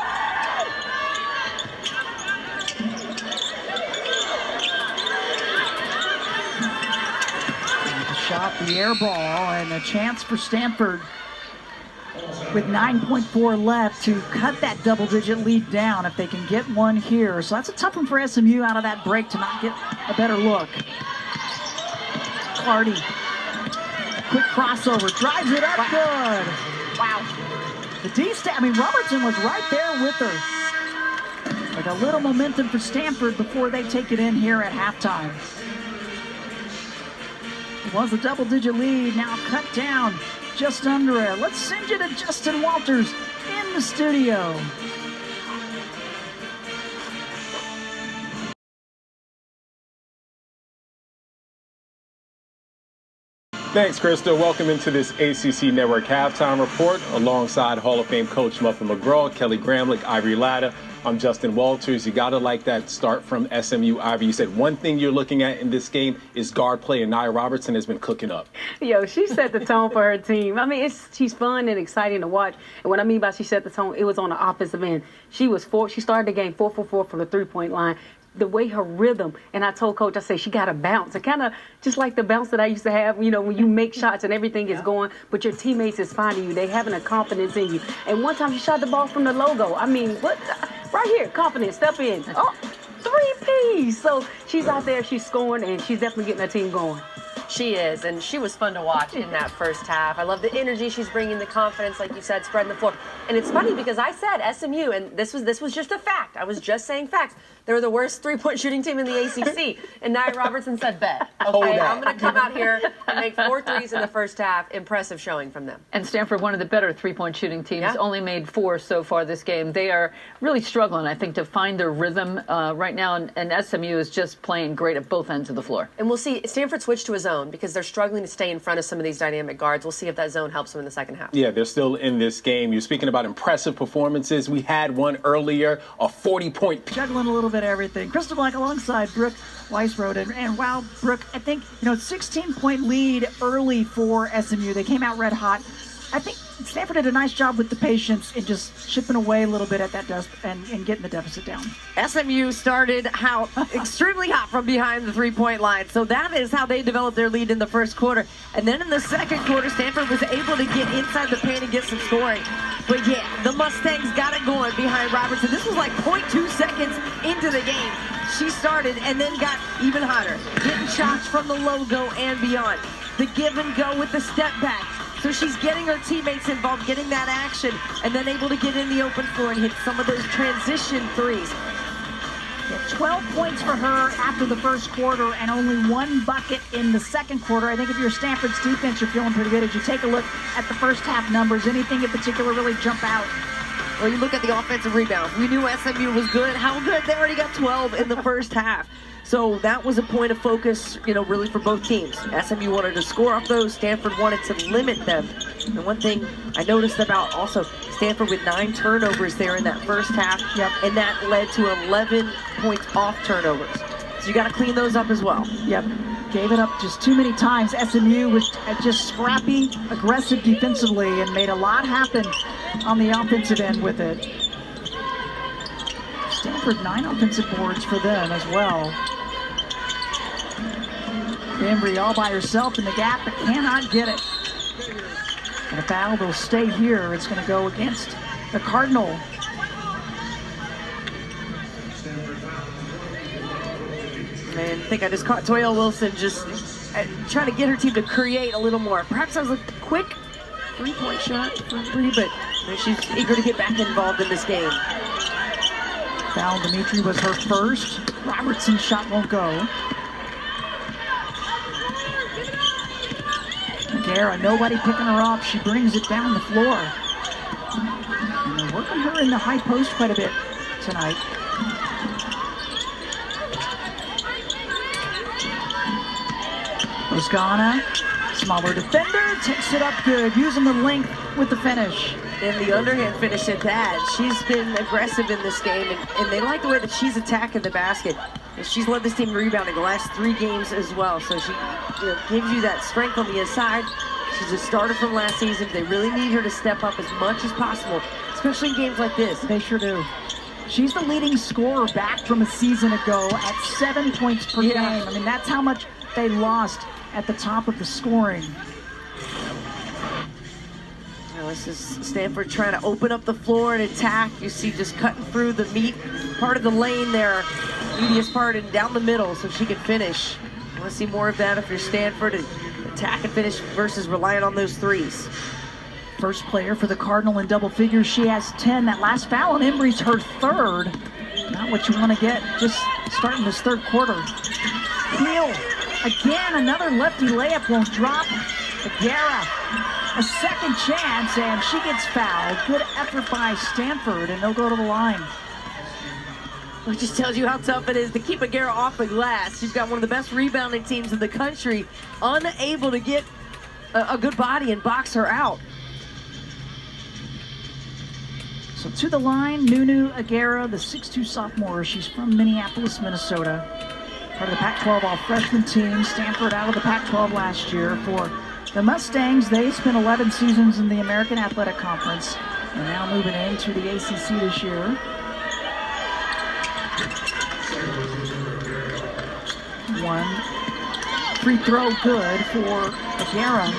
shot, the air ball, and a chance for Stanford with 9.4 left to cut that double-digit lead down if they can get one here. So that's a tough one for SMU out of that break to not get a better look. Clardy, quick crossover, drives it up good. Wow. The D-Stat, I mean, Robertson was right there with her. Like a little momentum for Stanford before they take it in here at halftime. It was a double-digit lead, now cut down just under it. Let's send you to Justin Walters in the studio. Thanks, Krista. Welcome into this ACC Network Halftime Report alongside Hall of Fame coach Muffin McGraw, Kelly Gramlich, Ivory Latta. I'm Justin Walters. You got to like that start from SMU. Ivy, you said one thing you're looking at in this game is guard play, and Nia Robertson has been cooking up. Yo, she set the tone for her team. I mean, she's fun and exciting to watch. And what I mean by she set the tone, it was on the offensive end. She started the game 4 for 4 from the three-point line. The way her rhythm, and I told Coach, I said, she got to bounce. It kind of just like the bounce that I used to have, you know, when you make shots and everything is going, but your teammates is finding you. They having a confidence in you. And one time she shot the ball from the logo. I mean, what? Right here, confidence, step in. Oh, 3-piece. So she's out there, she's scoring, and she's definitely getting her team going. She is, and she was fun to watch in that first half. I love the energy she's bringing, the confidence, like you said, spreading the floor. And it's funny because I said SMU, and this was just a fact. I was just saying facts. They're the worst three-point shooting team in the ACC. And Nia Robertson said, bet. Okay, I'm going to come out here and make 4 threes in the first half. Impressive showing from them. And Stanford, one of the better three-point shooting teams, only made 4 so far this game. They are really struggling, I think, to find their rhythm right now. And SMU is just playing great at both ends of the floor. And we'll see Stanford switch to a zone because they're struggling to stay in front of some of these dynamic guards. We'll see if that zone helps them in the second half. Yeah, they're still in this game. You're speaking about impressive performances. We had one earlier, a 40-point. Juggling a little bit of everything. Crystal Black alongside Brooke Weisbrod. And wow, Brooke, I think, 16-point lead early for SMU. They came out red hot. I think Stanford did a nice job with the patience and just chipping away a little bit at that dust and getting the deficit down. SMU started extremely hot from behind the three-point line. So that is how they developed their lead in the first quarter. And then in the second quarter, Stanford was able to get inside the paint and get some scoring. But yeah, the Mustangs got it going behind Robertson. This was like 0.2 seconds into the game. She started and then got even hotter, getting shots from the logo and beyond. The give and go with the step back. So she's getting her teammates involved, getting that action, and then able to get in the open floor and hit some of those transition threes. Yeah, 12 points for her after the first quarter and only 1 bucket in the second quarter. I think if you're Stanford's defense, you're feeling pretty good. As you take a look at the first half numbers, anything in particular really jump out? Well, you look at the offensive rebounds. We knew SMU was good. How good? They already got 12 in the first half. So that was a point of focus, really for both teams. SMU wanted to score off those. Stanford wanted to limit them. And one thing I noticed about also Stanford with 9 turnovers there in that first half. Yep. And that led to 11 points off turnovers. So you got to clean those up as well. Yep. Gave it up just too many times. SMU was just scrappy, aggressive defensively, and made a lot happen on the offensive end with it. Stanford 9 offensive boards for them as well. Embry all by herself in the gap, but cannot get it. And a foul will stay here. It's going to go against the Cardinal. And I think I just caught Toya Wilson just trying to get her team to create a little more. Perhaps that was a quick 3-point shot from 3, but she's eager to get back involved in this game. Foul Dimitri was her first. Robertson's shot won't go. Guerra, nobody picking her up. She brings it down the floor. And they're working her in the high post quite a bit tonight. Osgana, smaller defender, takes it up good, using the length with the finish. And the underhand finish at that. She's been aggressive in this game, and they like the way that she's attacking the basket. And she's led this team rebounding the last 3 games as well. So she gives you that strength on the inside. She's a starter from last season. They really need her to step up as much as possible, especially in games like this. They sure do. She's the leading scorer back from a season ago at 7 points per game. I mean, that's how much they lost at the top of the scoring. Now this is Stanford trying to open up the floor and attack. You see just cutting through the meat part of the lane there, meatiest part, and down the middle so she can finish. I want to see more of that if you're Stanford, and attack and finish versus relying on those threes. First player for the Cardinal in double figures. She has 10. That last foul on Embry's her third. Not what you want to get just starting this third quarter. Heel. Again, another lefty layup won't drop. Aguera, a second chance, and she gets fouled. Good effort by Stanford, and they'll go to the line. Which just tells you how tough it is to keep Aguera off the glass. She's got one of the best rebounding teams in the country, unable to get a good body and box her out. So to the line, Nunu Aguera, the 6'2 sophomore. She's from Minneapolis, Minnesota. Part of the Pac-12 all-freshman team. Stanford out of the Pac-12 last year. For the Mustangs, they spent 11 seasons in the American Athletic Conference and now moving into the ACC this year. One free throw good for Aguera.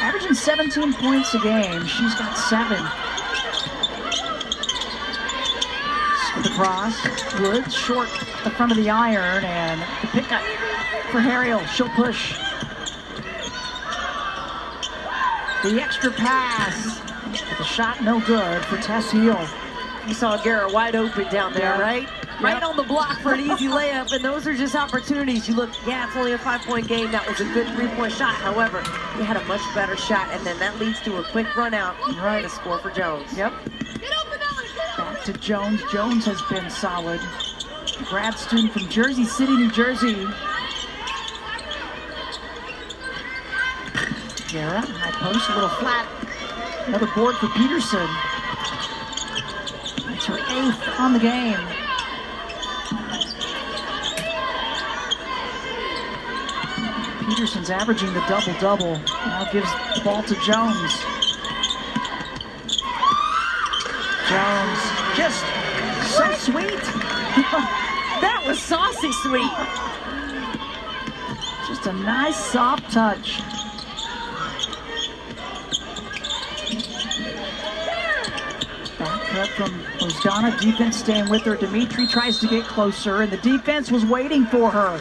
Averaging 17 points a game. She's got 7. With the cross, Woods short the front of the iron, and the pickup for Harriel. She'll push. The extra pass. The shot no good for Tess Heel. You saw Aguera wide open down there, Yeah. right? Right on the block for an easy layup, and those are just opportunities. You look, yeah, it's only a 5-point game. That was a good 3-point shot. However, you had a much better shot, and then that leads to a quick run out. Right, a score for Jones. Yep. Back to Jones. Jones has been solid. Grad student from Jersey City, New Jersey. Aguera, high post, a little flat. Another board for Peterson. That's her 8th on the game. Peterson's averaging the double-double. Now gives the ball to Jones. Jones, just so sweet. That was saucy sweet. Just a nice soft touch. Back cut from Ozdana. Defense staying with her. Dimitri tries to get closer, and the defense was waiting for her.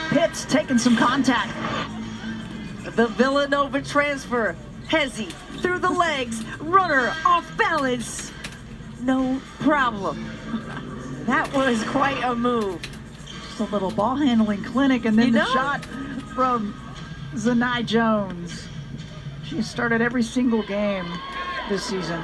Pitts taking some contact. The Villanova transfer. Hezzy through the legs. Runner off balance. No problem. That was quite a move. Just a little ball handling clinic, and then You the know. shot from Zanai Jones. She started every single game this season.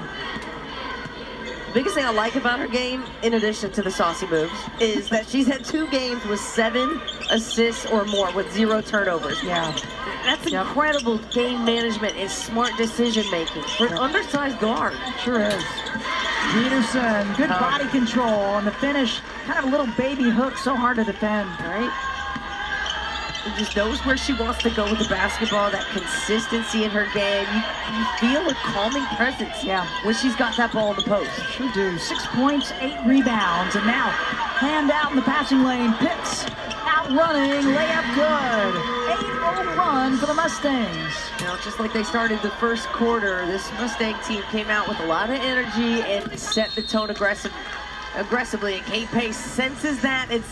Biggest thing I like about her game, in addition to the saucy moves, is that she's had 2 games with 7 assists or more with 0 turnovers. Yeah. That's incredible game management and smart decision making for an undersized guard. Sure is. Peterson, good body control, and the finish, kind of a little baby hook, so hard to defend. Right? And just knows where she wants to go with the basketball, that consistency in her game. You feel a calming presence when she's got that ball in the post. Sure do. 6 points, 8 rebounds, and now hand out in the passing lane. Pitts out running, layup good. 8-0 run for the Mustangs. Now, just like they started the first quarter, this Mustang team came out with a lot of energy and set the tone aggressively, and Kate Pace senses that. It's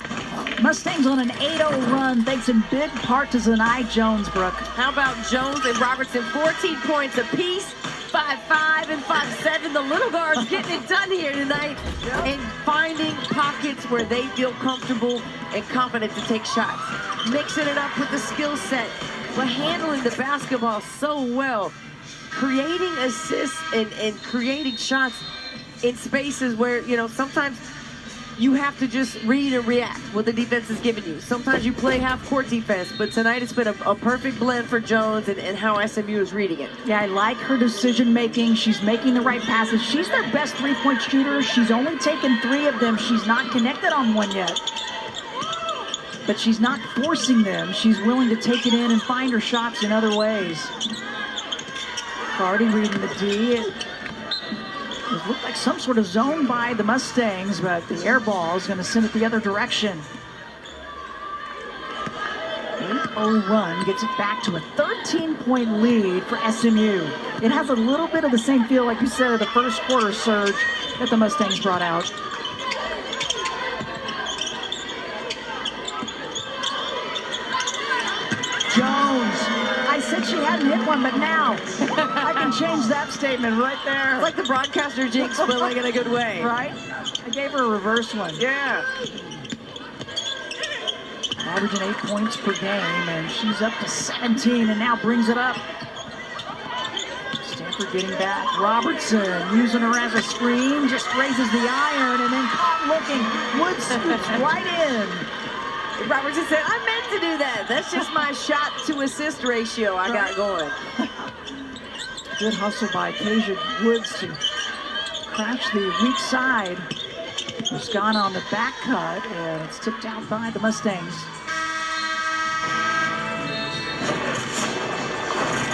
Mustangs on an 8-0 run, thanks in big part to Zanai Jones, Brooke. How about Jones and Robertson, 14 points apiece, 5'5" and 5'7". The little guards getting it done here tonight and finding pockets where they feel comfortable and confident to take shots. Mixing it up with the skill set, but handling the basketball so well, creating assists and creating shots in spaces where, you know, sometimes you have to just read and react what the defense is giving you. Sometimes you play half-court defense, but tonight it's been a perfect blend for Jones and how SMU is reading it. Yeah, I like her decision-making. She's making the right passes. She's their best three-point shooter. She's only taken 3 of them. She's not connected on one yet. But she's not forcing them. She's willing to take it in and find her shots in other ways. Cardi reading the D. It looked like some sort of zone by the Mustangs, but the air ball is going to send it the other direction. 16-0 run gets it back to a 13-point lead for SMU. It has a little bit of the same feel, like you said, of the first quarter surge that the Mustangs brought out. Jones. I said she hadn't hit one, but now I can change that statement right there. It's like the broadcaster jinx, but like in a good way. Right? I gave her a reverse one. Yeah. Averaging 8 points per game, and she's up to 17 and now brings it up. Stanford getting back. Robertson using her as a screen, just raises the iron and then caught looking. Wood scoops right in. Robertson said, I meant to do that. That's just my shot to assist ratio I got going. Good hustle by Kasia Woods to crash the weak side. It's gone on the back cut, and it's tipped out by the Mustangs.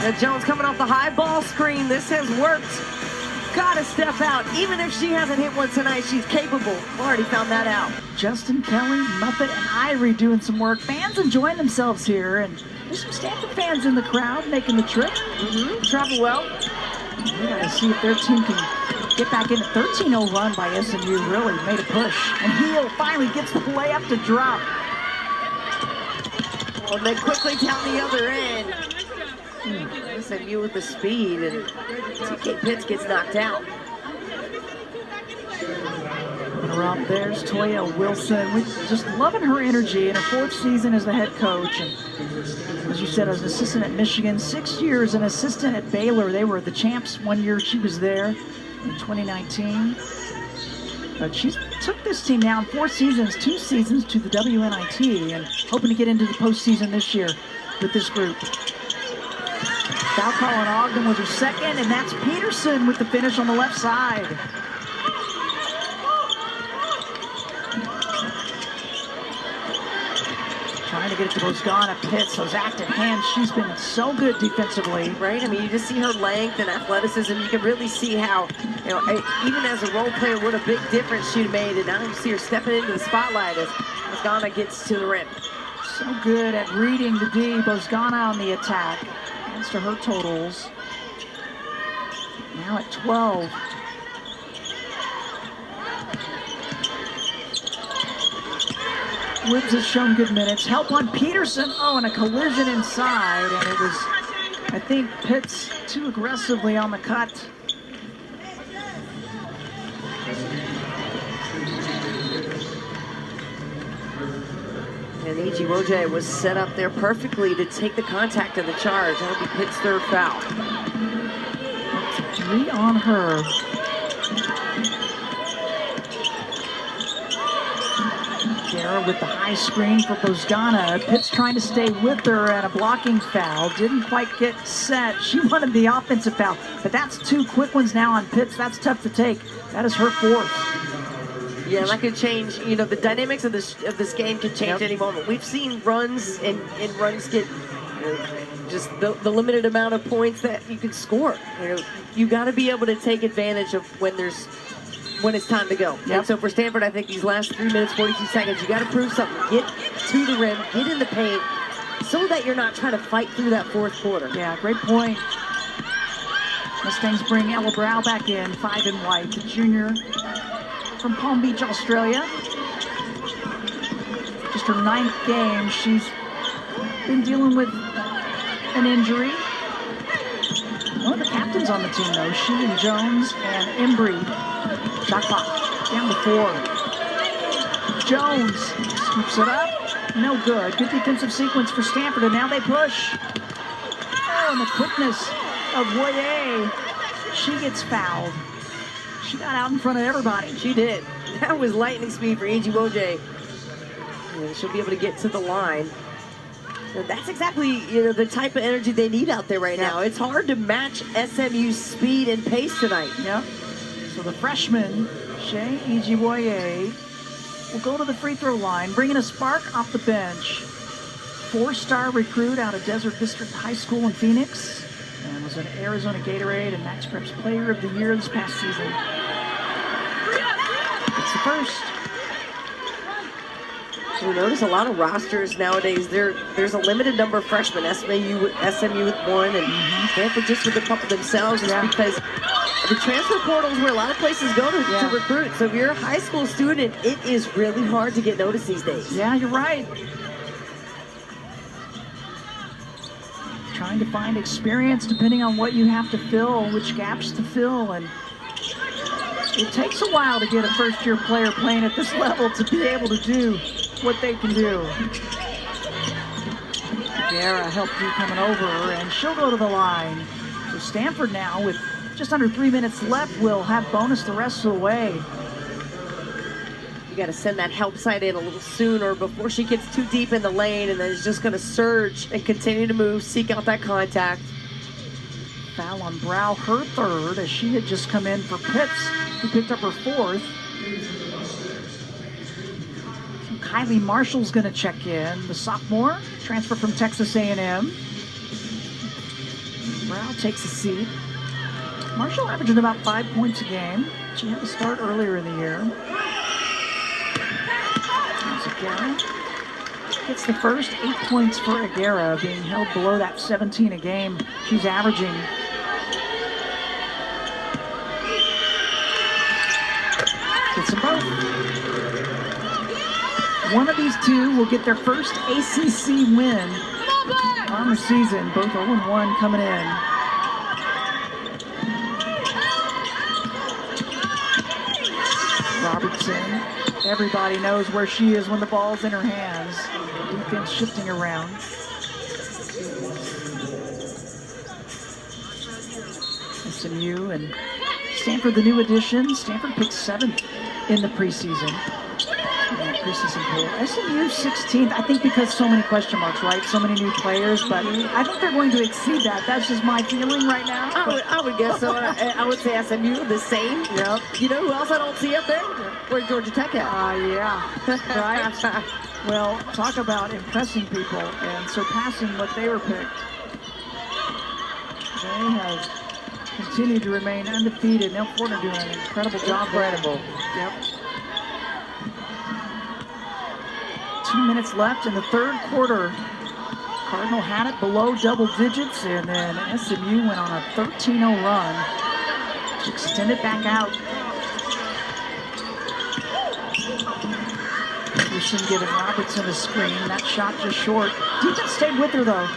Now Jones coming off the high ball screen. This has worked. Gotta step out. Even if she hasn't hit one tonight, she's capable. Already found that out. Justin, Kelly, Muffet, and Ivory doing some work. Fans enjoying themselves here, and there's some Stanford fans in the crowd making the trip. Travel well. We gotta see if their team can get back in a 13-0 run by SMU. Really made a push. And Heel finally gets the layup to drop. Well, then quickly down the other end. SMU with the speed, and TK Pitts gets knocked out. Around there's Toya Wilson. We're just loving her energy in her 4th season as the head coach. And as you said, as an assistant at Michigan, 6 years an assistant at Baylor. They were the champs one year she was there in 2019. But she took this team now in 4 seasons, 2 seasons to the WNIT, and hoping to get into the postseason this year with this group. Foul call on Ogden was her second, and that's Peterson with the finish on the left side. Trying to get it to Bozgana. Pitts, those active hands. She's been so good defensively. Right? I mean, you just see her length and athleticism. You can really see how, you know, even as a role player, what a big difference she made. And now you see her stepping into the spotlight as Bozgana gets to the rim. So good at reading the D. Bozgana on the attack. Adds to her totals. Now at 12. Woods has shown good minutes. Help on Peterson. Oh, and a collision inside. And it was, I think, Pitts too aggressively on the cut. And Ijiwoje was set up there perfectly to take the contact of the charge. That'll be Pitt's 3rd foul. That's 3 on her. Guerra with the high screen for Bozgana. Pitts trying to stay with her, and a blocking foul. Didn't quite get set. She wanted the offensive foul, but that's 2 quick ones now on Pitts. That's tough to take. That is her 4th. Yeah, that could change. You know, the dynamics of this game can change any moment. We've seen runs and runs get just the limited amount of points that you can score. You know, you got to be able to take advantage of when it's time to go. Yep. And so for Stanford, I think these last 3 minutes, 42 seconds, you got to prove something. Get to the rim, get in the paint, so that you're not trying to fight through that 4th quarter. Yeah, great point. Mustangs bring Ella Brow back in, 5 in white, the junior from Palm Beach, Australia. Just her 9th game. She's been dealing with an injury. One of the captains on the team, though, she and Jones and Embry. Shot clock down to 4. Jones scoops it up. No good. Good defensive sequence for Stanford, and now they push. Oh, and the quickness of Woye. She gets fouled. She got out in front of everybody. She did. That was lightning speed for Ijiwoje. She'll be able to get to the line. And that's exactly, you know, the type of energy they need out there right now. It's hard to match SMU's speed and pace tonight. Yep. So the freshman, Shea Ijiwoye, will go to the free throw line, bringing a spark off the bench. 4-star recruit out of Desert District High School in Phoenix, and was an Arizona Gatorade and Max Preps Player of the Year this past season. It's the first. We notice a lot of rosters nowadays. There's a limited number of freshmen. SMU with one, and Stanford just with a couple themselves. Just because the transfer portal is where a lot of places go to recruit. So if you're a high school student, it is really hard to get noticed these days. Yeah, you're right. Trying to find experience depending on what you have to fill, which gaps to fill, and it takes a while to get a first-year player playing at this level to be able to do what they can do. Guerra helped you coming over, and she'll go to the line. So Stanford now, with just under 3 minutes left, will have bonus the rest of the way. You got to send that help side in a little sooner before she gets too deep in the lane, and then is just going to surge and continue to move, seek out that contact. Foul on Brow, her third, as she had just come in for Pitts, who picked up her fourth. So Kylie Marshall's going to check in, the sophomore, transfer from Texas A&M. Brow takes a seat. Marshall averaging about 5 points a game. She had to start earlier in the year. Aguera gets the first 8 points for Aguera, being held below that 17 a game she's averaging. Gets them both. One of these two will get their first ACC win on the season. Both 0-1 coming in. Robertson. Everybody knows where she is when the ball's in her hands. Defense shifting around. SMU and Stanford, the new addition. Stanford picked 7th in the preseason. SMU 16th, I think because so many question marks, right? So many new players, but I think they're going to exceed that. That's just my feeling right now. I would guess so. I would say SMU the same. Yep. You know who else I don't see up there? Where's Georgia Tech at? Yeah. Right? Well, talk about impressing people and surpassing what they were picked. They have continued to remain undefeated. Neil Fortner doing an incredible job. Incredible. Yep. 2 minutes left in the third quarter. Cardinal had it below double digits, and then SMU went on a 13-0 run to extend it back out. Peterson giving Robertson a screen. That shot just short. Defense stayed with her, though.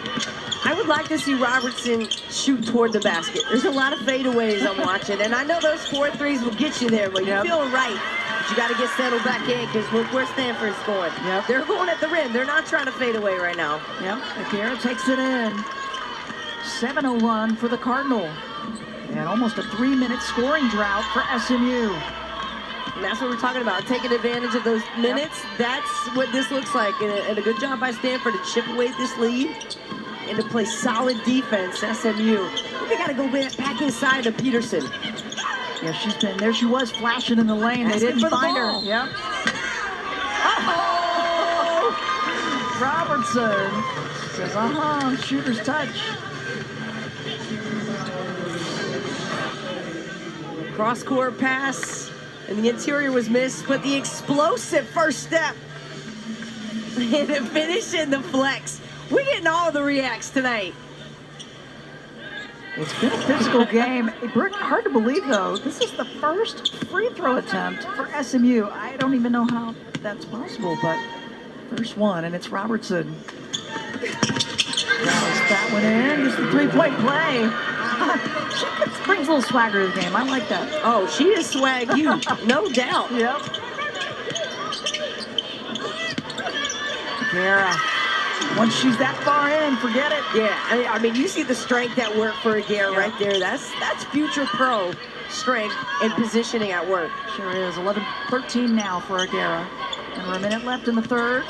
I would like to see Robertson shoot toward the basket. There's a lot of fadeaways I'm watching, and I know those 4 threes will get you there, but you're feeling right. But you got to get settled back in because look where Stanford's going. Yep. They're going at the rim. They're not trying to fade away right now. Yep. Aguera takes it in. 7-0 run for the Cardinal. And almost a 3-minute scoring drought for SMU. And that's what we're talking about, taking advantage of those minutes. Yep. That's what this looks like. And a good job by Stanford to chip away at this lead and to play solid defense, SMU. They got to go back inside of Peterson. Yeah, she's been there. She was flashing in the lane. They didn't find her. Yep. Oh! Robertson says, shooter's touch. Cross-court pass, and the interior was missed, but the explosive first step and the finish in the flex. We're getting all the reacts tonight. It's been a physical game. Hard to believe, though. This is the first free throw attempt for SMU. I don't even know how that's possible, but first one, and it's Robertson. Rattles that one in. Just the three-point play. She brings a little swagger to the game. I like that. Oh, she is swag you, no doubt. Yep. Guerra. Once she's that far in, forget it. Yeah, I mean, you see the strength at work for Aguera right there. That's future pro strength and positioning at work. Sure is. 11-13 now for Aguera. Under a minute left in the third.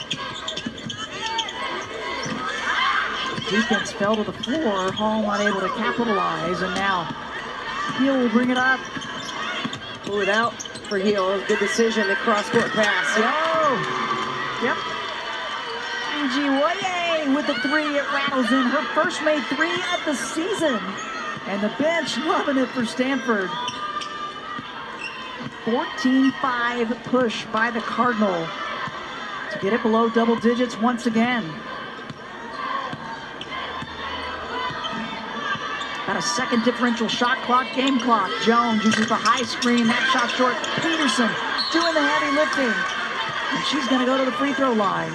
Defense fell to the floor. Hall not able to capitalize, and now Hill will bring it up. Pull it out for Hill. Good decision. The cross-court pass. Yep. Woye with the three, it rattles in. Her first made 3 of the season. And the bench loving it for Stanford. 14-5 push by the Cardinal to get it below double digits once again. Got a second differential shot clock, game clock. Jones uses the high screen, that shot short. Peterson doing the heavy lifting. And she's gonna go to the free throw line.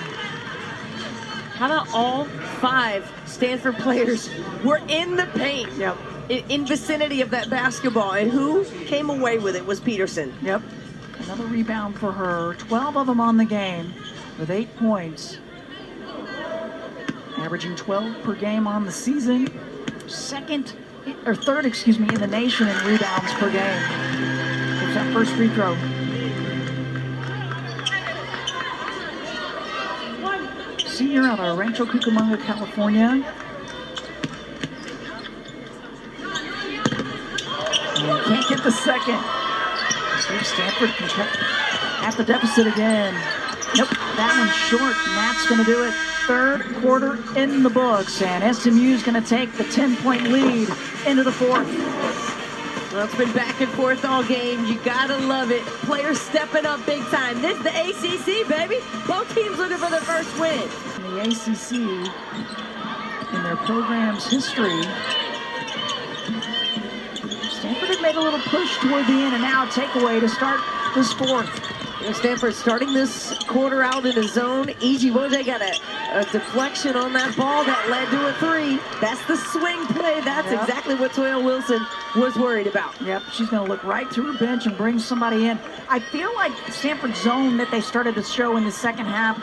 How about all 5 Stanford players were in the paint? Yep. In vicinity of that basketball, and who came away with it was Peterson. Yep. Another rebound for her. 12 of them on the game with 8 points. Averaging 12 per game on the season. Third, in the nation in rebounds per game. It's that first free throw. Senior out of Rancho Cucamonga, California. And can't get the second. So Stanford can check at the deficit again. Nope, that one's short, and that's going to do it. Third quarter in the books, and SMU is going to take the 10-point lead into the fourth. Well, it's been back and forth all game. You gotta love it. Players stepping up big time. This is the ACC, baby. Both teams looking for their first win. In the ACC, in their program's history, Stanford had made a little push toward the in and out takeaway to start this fourth. Stanford starting this quarter out in a zone. E.G. Woj got a deflection on that ball that led to a 3. That's the swing play. That's exactly what Toya Wilson was worried about. Yep, she's going to look right to her bench and bring somebody in. I feel like Stanford's zone that they started to show in the second half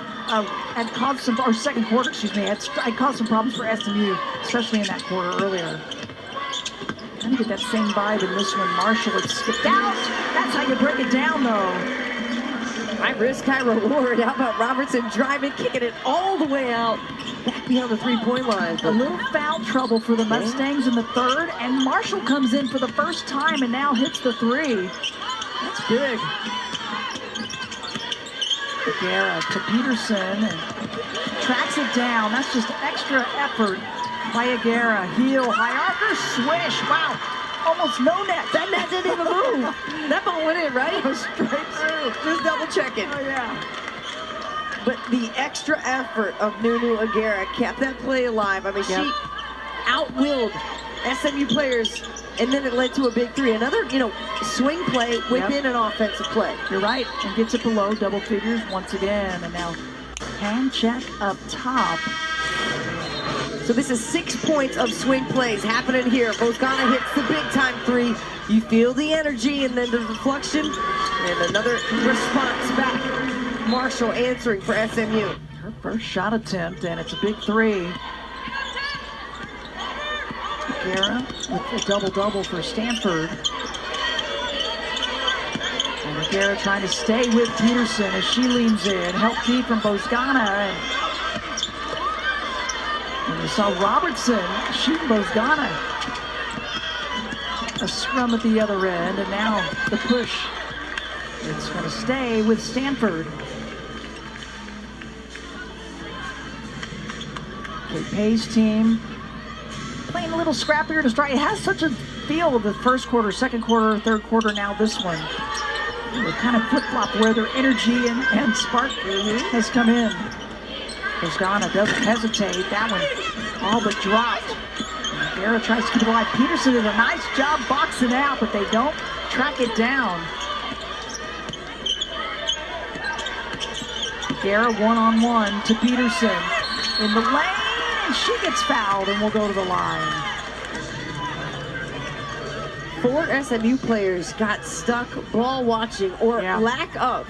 had caused some, or second quarter, had caused some problems for SMU, especially in that quarter earlier. Trying to get that same vibe in this one. Marshall had skipped out. That's how you break it down, though. High risk, high reward. How about Robertson driving, kicking it all the way out, back beyond the three-point line. A little foul trouble for the Mustangs in the third, and Marshall comes in for the first time and now hits the 3. That's big. Guerra to Peterson and tracks it down. That's just extra effort by Aguera. Heel, high archer, swish. Wow. Almost no net. That net didn't even move. That ball went in, right? It was straight through. Just double checking. Oh, yeah. But the extra effort of Nunu Aguera kept that play alive. I mean, she outwilled SMU players, and then it led to a big 3. Another, swing play within an offensive play. You're right, and gets it below double figures once again. And now hand check up top. So this is 6 points of swing plays happening here. Bozgana hits the big-time 3. You feel the energy, and then the deflection, and another response back. Marshall answering for SMU. Her first shot attempt, and it's a big 3. Guerra with a double-double for Stanford. And Guerra trying to stay with Peterson as she leans in. Help deep from Bozgana. And we saw Robertson shooting Bozgana. A scrum at the other end, and now the push. It's going to stay with Stanford. Kate Pay's team playing a little scrappier to start. It has such a feel of the first quarter, second quarter, third quarter, now this one. They kind of flip-flop where their energy and spark has come in. Bozgana doesn't hesitate. That one all but dropped. Guerra tries to keep it alive. Peterson did a nice job boxing out, but they don't track it down. Guerra one-on-one to Peterson in the lane, and she gets fouled and will go to the line. 4 SMU players got stuck ball watching, or lack of.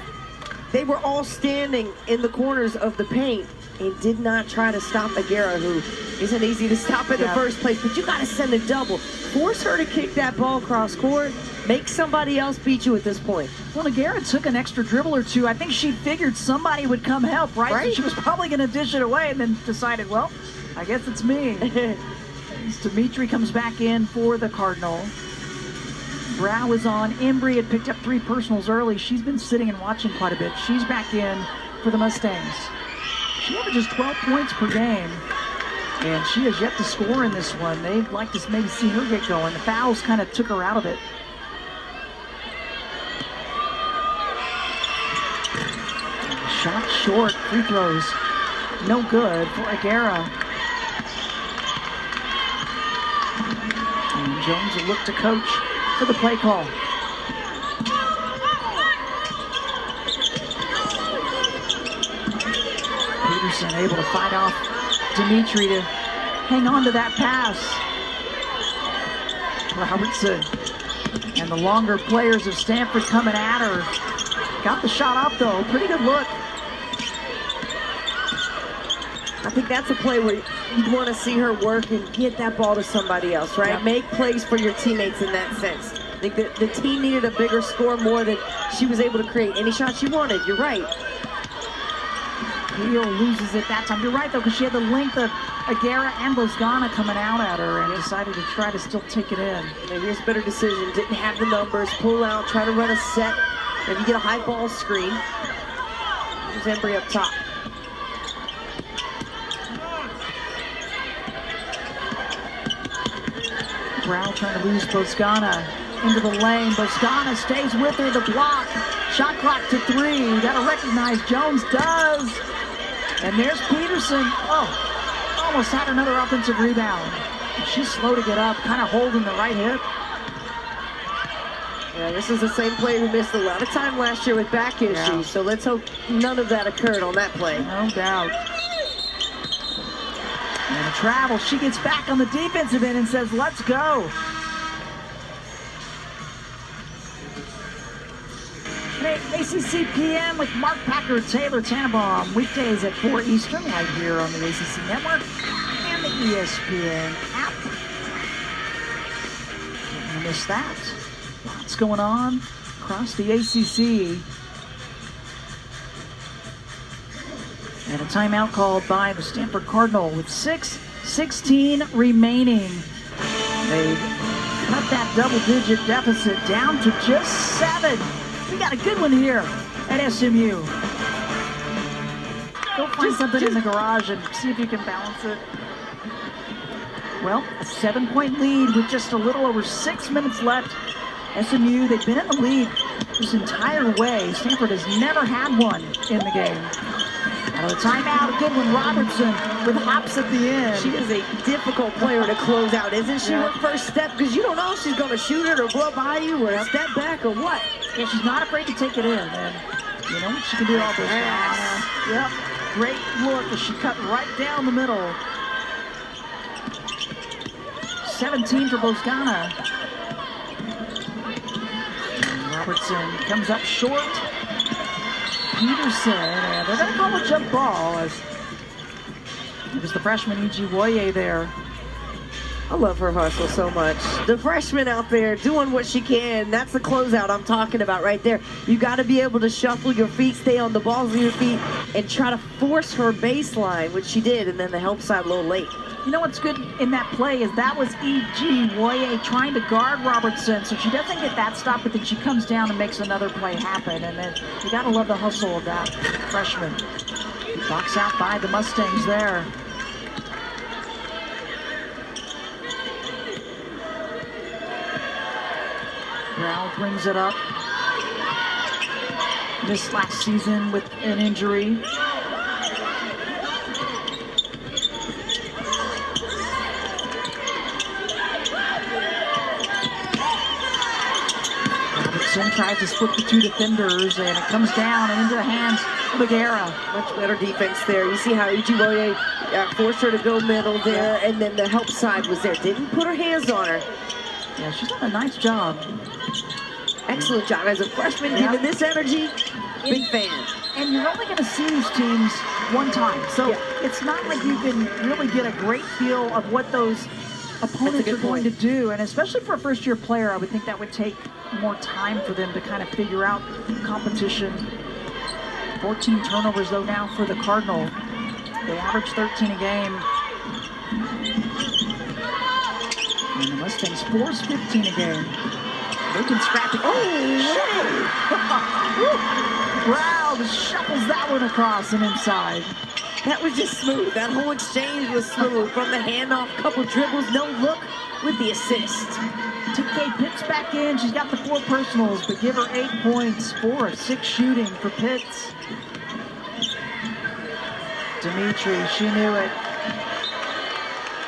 They were all standing in the corners of the paint and did not try to stop Aguera, who isn't easy to stop in the first place, but you got to send a double. Force her to kick that ball across court. Make somebody else beat you at this point. Well, Aguera took an extra dribble or two. I think she figured somebody would come help, right? So she was probably going to dish it away and then decided, well, I guess it's me. Dimitri comes back in for the Cardinal. Brow is on. Embry had picked up 3 personals early. She's been sitting and watching quite a bit. She's back in for the Mustangs. She averages 12 points per game, and she has yet to score in this one. They'd like to maybe see her get going. The fouls kind of took her out of it. Shot short, free throws, no good for Aguera. And Jones will look to coach for the play call. Peterson able to fight off Dimitri to hang on to that pass. Robertson and the longer players of Stanford coming at her. Got the shot up though, pretty good look. I think that's a play where you'd want to see her work and get that ball to somebody else, right? Yep. Make plays for your teammates in that sense. I think that the team needed a bigger score more than she was able to create any shot she wanted. You're right. Heel loses it that time. You're right though, because she had the length of Aguera and Bozgana coming out at her and decided to try to still take it in. And here's a better decision. Didn't have the numbers. Pull out, try to run a set. Maybe get a high ball screen. Here's Embry up top. Brown trying to lose Bozgana into the lane. Bozgana stays with her, the block. Shot clock to 3. You gotta recognize Jones does. And there's Peterson. Oh, almost had another offensive rebound. She's slow to get up, kind of holding the right hip. Yeah, this is the same player who missed a lot of time last year with back issues. Yeah. So let's hope none of that occurred on that play. No doubt. And a travel. She gets back on the defensive end and says, let's go. Hey, ACC PM with Mark Packer, Taylor Tannenbaum, weekdays at 4 Eastern, right here on the ACC Network and the ESPN app. Don't miss that. Lots going on across the ACC. And a timeout called by the Stanford Cardinal with 6:16 remaining. They cut that double-digit deficit down to just 7. We got a good one here at SMU. Go find something in the garage and see if you can balance it. Well, a 7-point lead with just a little over 6 minutes left. SMU, they've been in the lead this entire way. Stanford has never had one in the game. Out of the timeout, a good one. Robertson with hops at the end. She is a difficult player to close out, isn't she? Yeah. Her first step, because you don't know if she's going to shoot it or blow by you or step back or what. Yeah, she's not afraid to take it in. And you know, she can do all this. Yep. Great look as she cut right down the middle. 17 for Bozgana. Robertson comes up short. Peterson, and they're going to call a jump ball as it was the freshman E.G. Woye there. I love her hustle so much. The freshman out there doing what she can. That's the closeout I'm talking about right there. You got to be able to shuffle your feet, stay on the balls of your feet, and try to force her baseline, which she did, and then the help side a little late. You know what's good in that play is that was E.G. Woye trying to guard Robertson, so she doesn't get that stop, but then she comes down and makes another play happen, and then you got to love the hustle of that freshman. Box out by the Mustangs there. Brown brings it up. Missed last season with an injury. Robertson tries to split the two defenders, and it comes down and into the hands of Aguera. Much better defense there. You see how E.G. Woye forced her to go middle there, and then the help side was there. Didn't put her hands on her. Yeah, she's done a nice job. Excellent job as a freshman, giving this energy. Big fan. And you're only going to see these teams one time, so it's not like you can really get a great feel of what those opponents are going to do. And especially for a first-year player, I would think that would take more time for them to kind of figure out competition. 14 turnovers, though, now for the Cardinal. They average 13 a game. And the Mustangs force 15 a game. They can scrap it. Brown shuffles that one across and inside. That was just smooth. That whole exchange was smooth. From the handoff, couple dribbles, no look with the assist. TK Pitts back in. She's got the 4 personals, but give her 8 points, 4 of 6 shooting for Pitts. Dimitri, she knew it.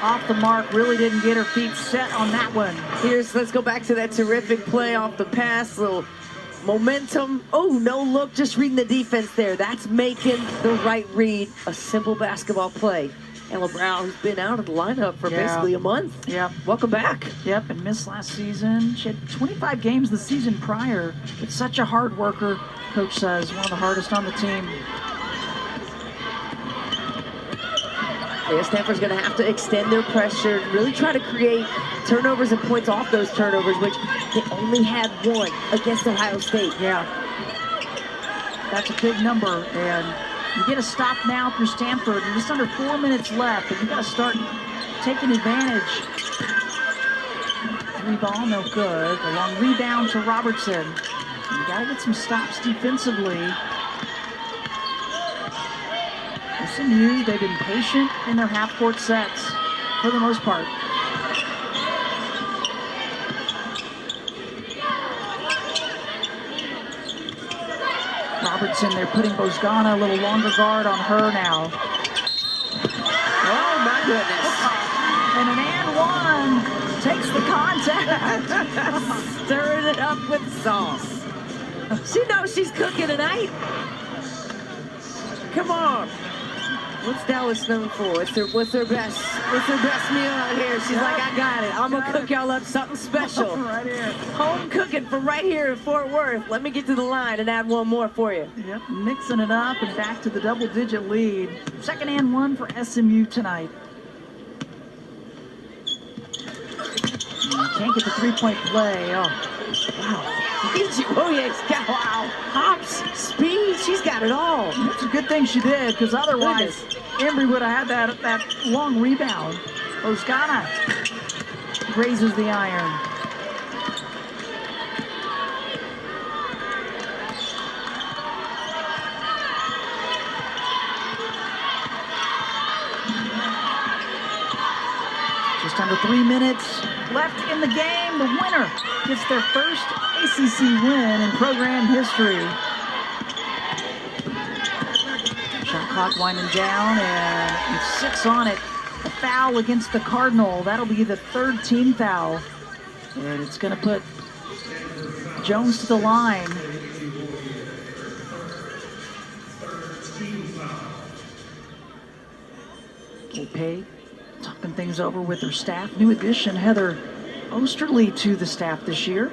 Off the mark, really didn't get her feet set on that one. Let's go back to that terrific play off the pass, little momentum. Oh, no look, just reading the defense there. That's making the right read. A simple basketball play. Ella Brown, who's been out of the lineup for basically a month. Yep. Welcome back. Yep, and missed last season. She had 25 games the season prior, but such a hard worker. Coach says one of the hardest on the team. Yeah, Stanford's going to have to extend their pressure, really try to create turnovers and points off those turnovers, which they only had one against Ohio State. Yeah, that's a big number, and you get a stop now for Stanford. There's just under 4 minutes left, and you got to start taking advantage. Three ball, no good. A long rebound to Robertson. You got to get some stops defensively. SMU, they've been patient in their half-court sets for the most part. Robertson, they're putting Bozgana a little longer guard on her now. Oh, my goodness. And an and one takes the contact. Stirring it up with sauce. She knows she's cooking tonight. Come on. What's Dallas known for? What's their best meal out here? She's like, I got it. I'm gonna cook y'all up something special. Right here. Home cooking from right here in Fort Worth. Let me get to the line and add one more for you. Yep, mixing it up and back to the double-digit lead. Second and one for SMU tonight. Can't get the three-point play. Oh, wow. Oh, yeah, wow. Hops, speed, she's got it all. It's a good thing she did, because otherwise Embry would have had that long rebound. Bozgana grazes the iron. Just under 3 minutes left in the game. The winner gets their first ACC win in program history. Shot clock winding down, and with 6 on it, a foul against the Cardinal. That'll be the third team foul, and it's going to put Jones to the line. K-Pay talking things over with her staff. New addition, Heather Osterly, to the staff this year.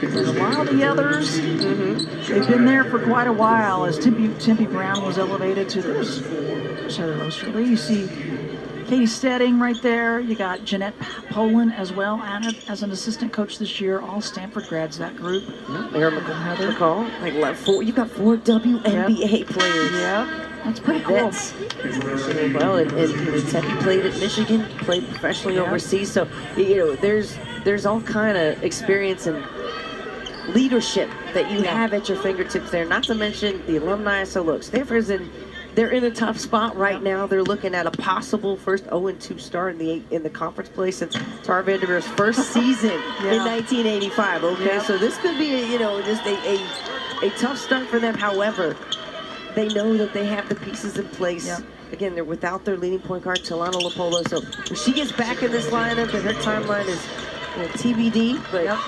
And a lot of the others, they've been there for quite a while, as Tempe Brown was elevated to this. Heather Osterly. You see Katie Stedding right there. You got Jeanette Poland as well, as an assistant coach this year. All Stanford grads, that group. Aaron McCall. You've got 4 WNBA players. Yeah. That's pretty cool. Well, and Tempe played at Michigan, played professionally overseas. So, there's all kind of experience and leadership that you have at your fingertips there. Not to mention the alumni. So look, Stanford's they're in a tough spot right now. They're looking at a possible first 0-2 start in the conference play since Tara Vanderveer's first season in 1985. Okay, so this could be just a tough start for them. However, they know that they have the pieces in place. Yep. Again, they're without their leading point guard, Talana Lopolo. So when she gets back in this lineup, and her timeline is TBD, but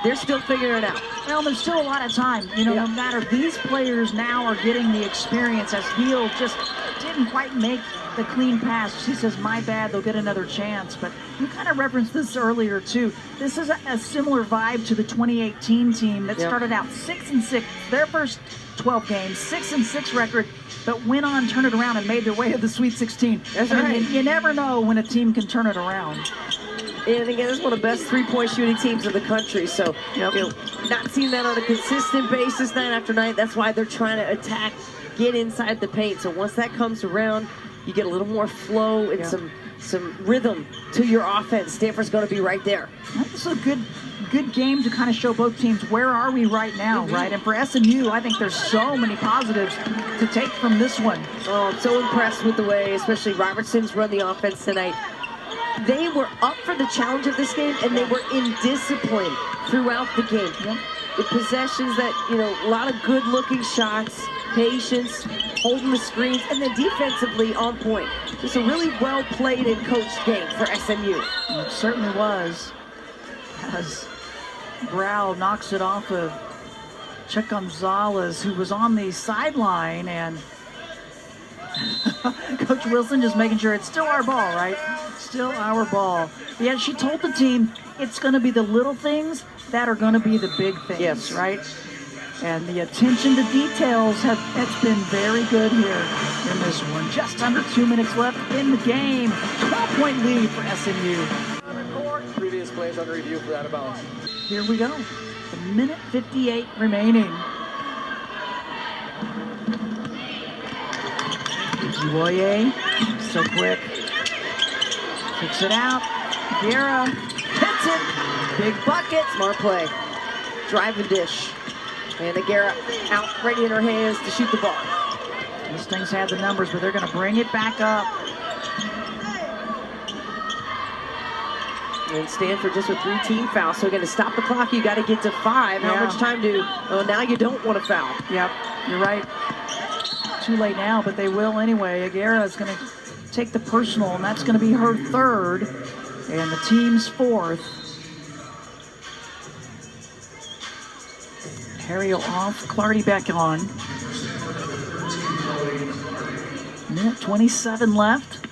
they're still figuring it out. Well, there's still a lot of time. No matter, these players now are getting the experience, as Heel just didn't quite make the clean pass. She says, my bad, they'll get another chance. But you kind of referenced this earlier, too. This is a similar vibe to the 2018 team that started out 6-6. Their first 12 games, 6-6 record, but went on, turned it around, and made their way to the Sweet 16. That's right. You never know when a team can turn it around. And again, this is one of the best three-point shooting teams in the country. So, not seeing that on a consistent basis night after night. That's why they're trying to attack, get inside the paint. So once that comes around, you get a little more flow and some rhythm to your offense. Stanford's going to be right there. This is a good game to kind of show both teams where are we right now, right? And for SMU, I think there's so many positives to take from this one. Oh, I'm so impressed with the way, especially Robertson's run the offense tonight. They were up for the challenge of this game, and they were in discipline throughout the game. The possessions that, a lot of good-looking shots, patience, holding the screens, and then defensively on point. Just a really well-played and coached game for SMU. It certainly was. As Brow knocks it off of Chuck Gonzalez, who was on the sideline, and Coach Wilson just making sure it's still our ball, right? Still our ball. Yeah, she told the team it's going to be the little things that are going to be the big things, yes, right? And the attention to details it's been very good here in this one. Just under 2 minutes left in the game. 12-point lead for SMU. Previous plays under review for out of bounds. Here we go. A minute 58 remaining. Uwoye, so quick. Kicks it out. Guerra hits it. Big bucket. Smart play. Drive and dish. And Guerra out, ready in her hands to shoot the ball. These things had the numbers, but they're going to bring it back up. And Stanford just with 3 team fouls, so again, to stop the clock, you got to get to 5. How much time now you don't want to foul. Yep, you're right. Too late now, but they will anyway. Aguera is going to take the personal, and that's going to be her 3rd, and the team's 4th. Harriel off, Clardy back on. Minute 27 left.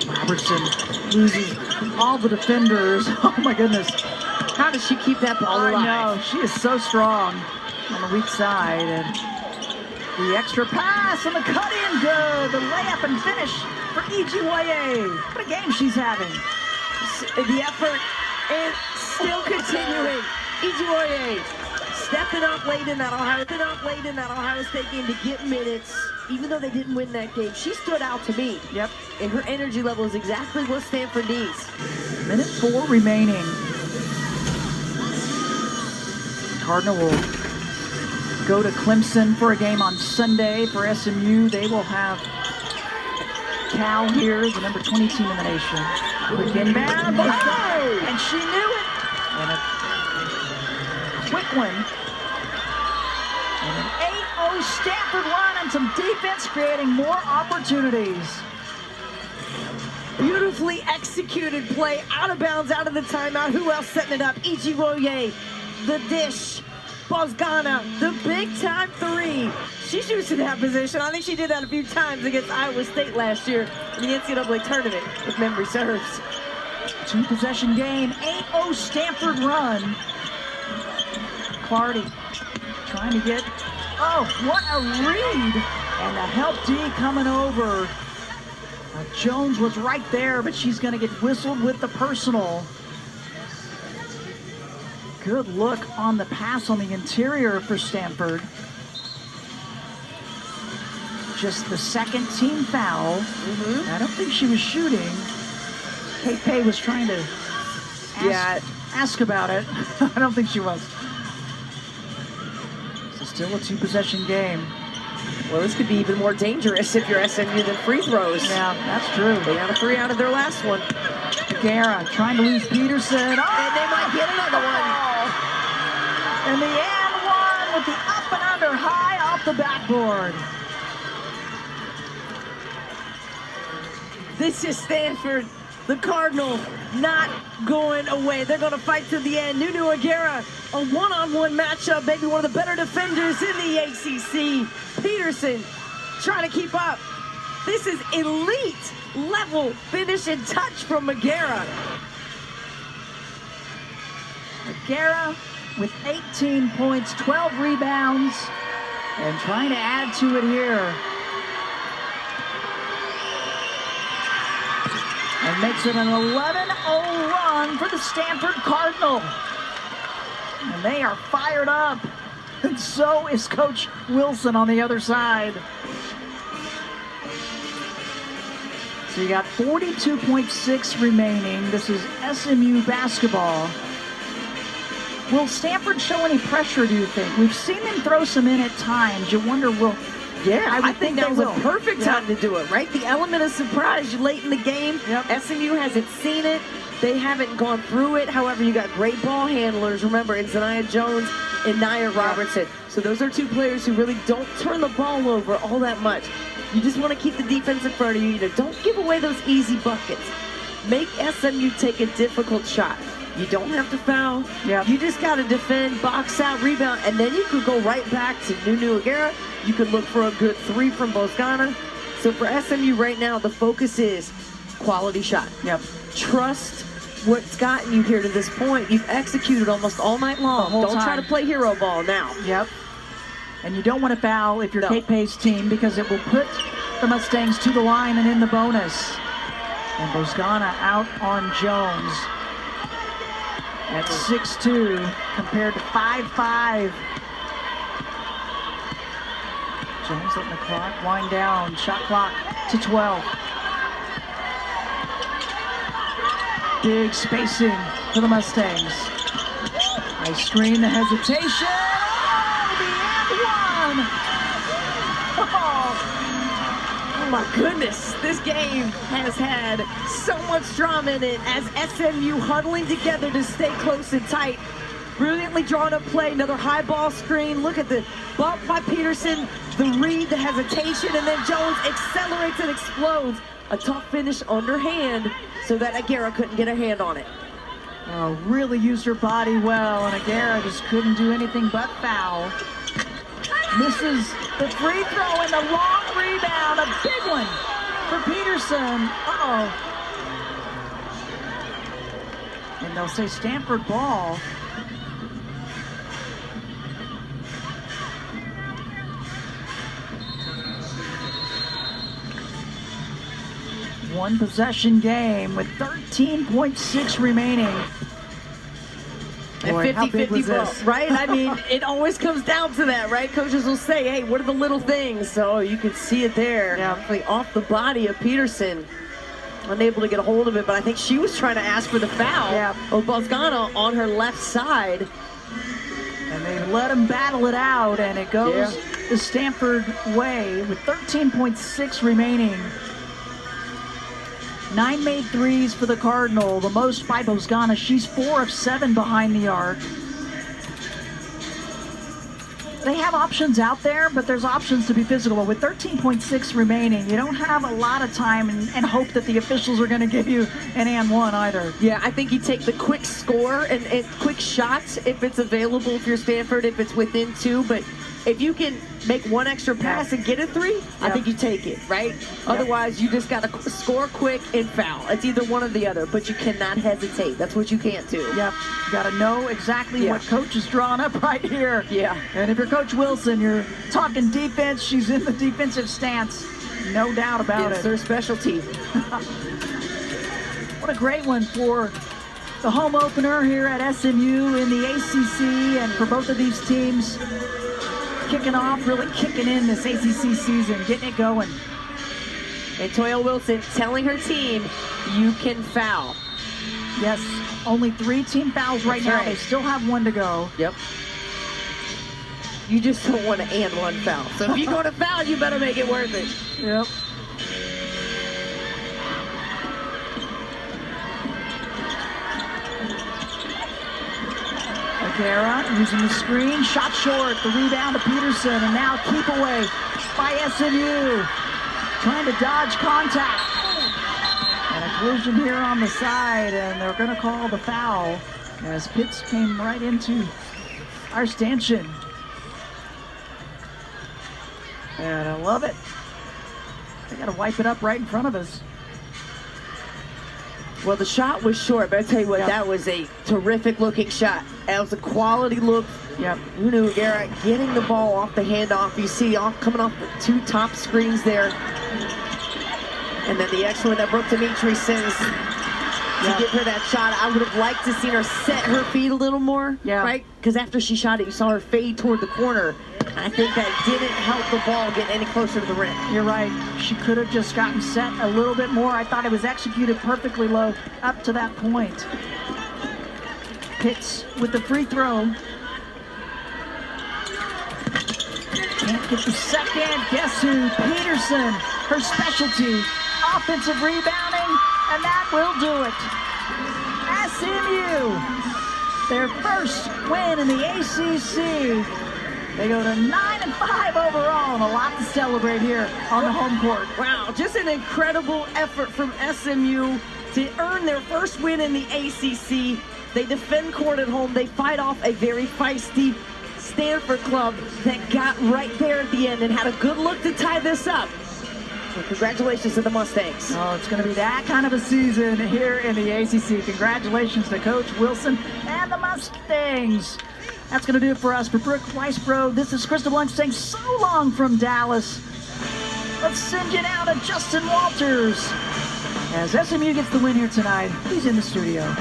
Robertson loses all the defenders. Oh my goodness. How does she keep that ball alive? I know, she is so strong on the weak side. And the extra pass and the cut in good. The layup and finish for Ijiwoye. What a game she's having. The effort and still continuing. Ijiwoye stepping up late in that Ohio State game to get minutes. Even though they didn't win that game, she stood out to me. Yep. And her energy level is exactly what Stanford needs. Minute 4 remaining. Cardinal will go to Clemson for a game on Sunday for SMU. They will have Cal here, the number 20 team in the nation. Quick inbound, and she knew it. And a quick one. And an 8-0 Stanford run and some defense creating more opportunities. Beautifully executed play, out of bounds, out of the timeout. Who else setting it up? Ijiwoye, the dish, Bozgana, the big-time 3. She shoots in that position. I think she did that a few times against Iowa State last year in the NCAA tournament, if memory serves. 2-possession game, 8-0 Stanford run. Clardy trying to get, what a read. And a help D coming over. Jones was right there, but she's going to get whistled with the personal. Good look on the pass on the interior for Stanford. Just the 2nd team foul. I don't think she was shooting. Kate Pay was trying to ask about it. I don't think she was. It's still a 2-possession game. Well, this could be even more dangerous if you're SMU than free throws. Yeah, that's true. They got a 3 out of their last one. Guerra trying to lose Peterson. And they might get another one. And the and one with the up and under high off the backboard. This is Stanford. The Cardinal not going away. They're going to fight to the end. Nunu Aguera, a one-on-one matchup, maybe one of the better defenders in the ACC. Peterson trying to keep up. This is elite level finish and touch from Aguera. Aguera with 18 points, 12 rebounds, and trying to add to it here. And makes it an 11-0 run for the Stanford Cardinal. And they are fired up. And so is Coach Wilson on the other side. So you got 42.6 remaining. This is SMU basketball. Will Stanford show any pressure, do you think? We've seen them throw some in at times. You wonder, will Yeah, I would think they that was will. a perfect time to do it, right? The element of surprise late in the game. Yep. SMU hasn't seen it. They haven't gone through it. However, you got great ball handlers. Remember, it's Zania Jones and Nia Robertson. So those are two players who really don't turn the ball over all that much. You just want to keep the defense in front of you. Don't give away those easy buckets. Make SMU take a difficult shot. You don't have to foul. Yep. You just got to defend, box out, rebound, and then you could go right back to Nunu Aguera. You could look for a good 3 from Boscana. So for SMU right now, the focus is quality shot. Yep. Trust what's gotten you here to this point. You've executed almost all night long. whole Don't try time. to play hero ball now. Yep. And you don't want to foul if you're No. Kate Pay's team because it will put the Mustangs to the line and in the bonus. And Boscana out on Jones at 6'2" compared to 5'5". Jones letting the clock wind down. Shot clock to 12. Big spacing for the Mustangs. Nice screen, the hesitation. Oh, the and one. Oh my goodness, this game has had so much drama in it as SMU huddling together to stay close and tight. Brilliantly drawn up play, another high ball screen. Look at the bump by Peterson, the read, the hesitation, and then Jones accelerates and explodes. A tough finish underhand so that Aguera couldn't get a hand on it. Really used her body well, and Aguera just couldn't do anything but foul. Misses the free throw and the long rebound, a big one for Peterson. And they'll say Stanford ball. One possession game with 13.6 remaining. Boy, how big was this? Right? I mean, it always comes down to that, right? Coaches will say, hey, what are the little things? So you can see it there. Yeah. Off the body of Peterson. Unable to get a hold of it, but I think she was trying to ask for the foul. Yeah. Boscana on her left side. And they let him battle it out, and it goes the Stanford way with 13.6 remaining. 9 made threes for the Cardinal, the most by Boscana. She's 4 of 7 behind the arc. They have options out there, but there's options to be physical. With 13.6 remaining, you don't have a lot of time and hope that the officials are going to give you an and one either. Yeah, I think you take the quick score and quick shots if it's available, if you're Stanford, if it's within 2. But if you can make one extra pass and get a 3, I think you take it, right? Otherwise, you just got to score quick and foul. It's either one or the other, but you cannot hesitate. That's what you can't do. Yep, you got to know exactly what coach is drawing up right here. Yeah. And if you're Coach Wilson, you're talking defense, she's in the defensive stance. No doubt about It's it. their specialty. What a great one for the home opener here at SMU in the ACC, and for both of these teams kicking off, really kicking in this ACC season, getting it going. And Toya Wilson telling her team, you can foul. Yes, only 3 team fouls right now. right. They still have 1 to go. Yep. You just don't want to and one foul. So if you're going to foul, you better make it worth it. Yep. Aguera using the screen, shot short, the rebound to Peterson, and now keep away by SMU. Trying to dodge contact. And a collision here on the side, and they're going to call the foul as Pitts came right into our stanchion. And I love it. They got to wipe it up right in front of us. Well, the shot was short, but I tell you what, that was a terrific looking shot. That was a quality look. Yep. Nunu Aguera getting the ball off the handoff. You see coming off the 2 top screens there. And then the extra one that Brooke Dimitri sends to give her that shot. I would have liked to see her set her feet a little more, right? Because after she shot it, you saw her fade toward the corner. I think that didn't help the ball get any closer to the rim. You're right. She could have just gotten set a little bit more. I thought it was executed perfectly low up to that point. Pitts with the free throw. Can't get the second. Guess who? Peterson. Her specialty, offensive rebounding, and that will do it. SMU, their first win in the ACC. They go to 9-5 overall, and a lot to celebrate here on the home court. Wow, just an incredible effort from SMU to earn their first win in the ACC. They defend court at home. They fight off a very feisty Stanford club that got right there at the end and had a good look to tie this up. Well, congratulations to the Mustangs. Oh, it's going to be that kind of a season here in the ACC. Congratulations to Coach Wilson and the Mustangs. That's going to do it for us. For Brooke Weisbro, this is Crystal Blunt saying so long from Dallas. Let's send you now to Justin Walters as SMU gets the win here tonight. He's in the studio.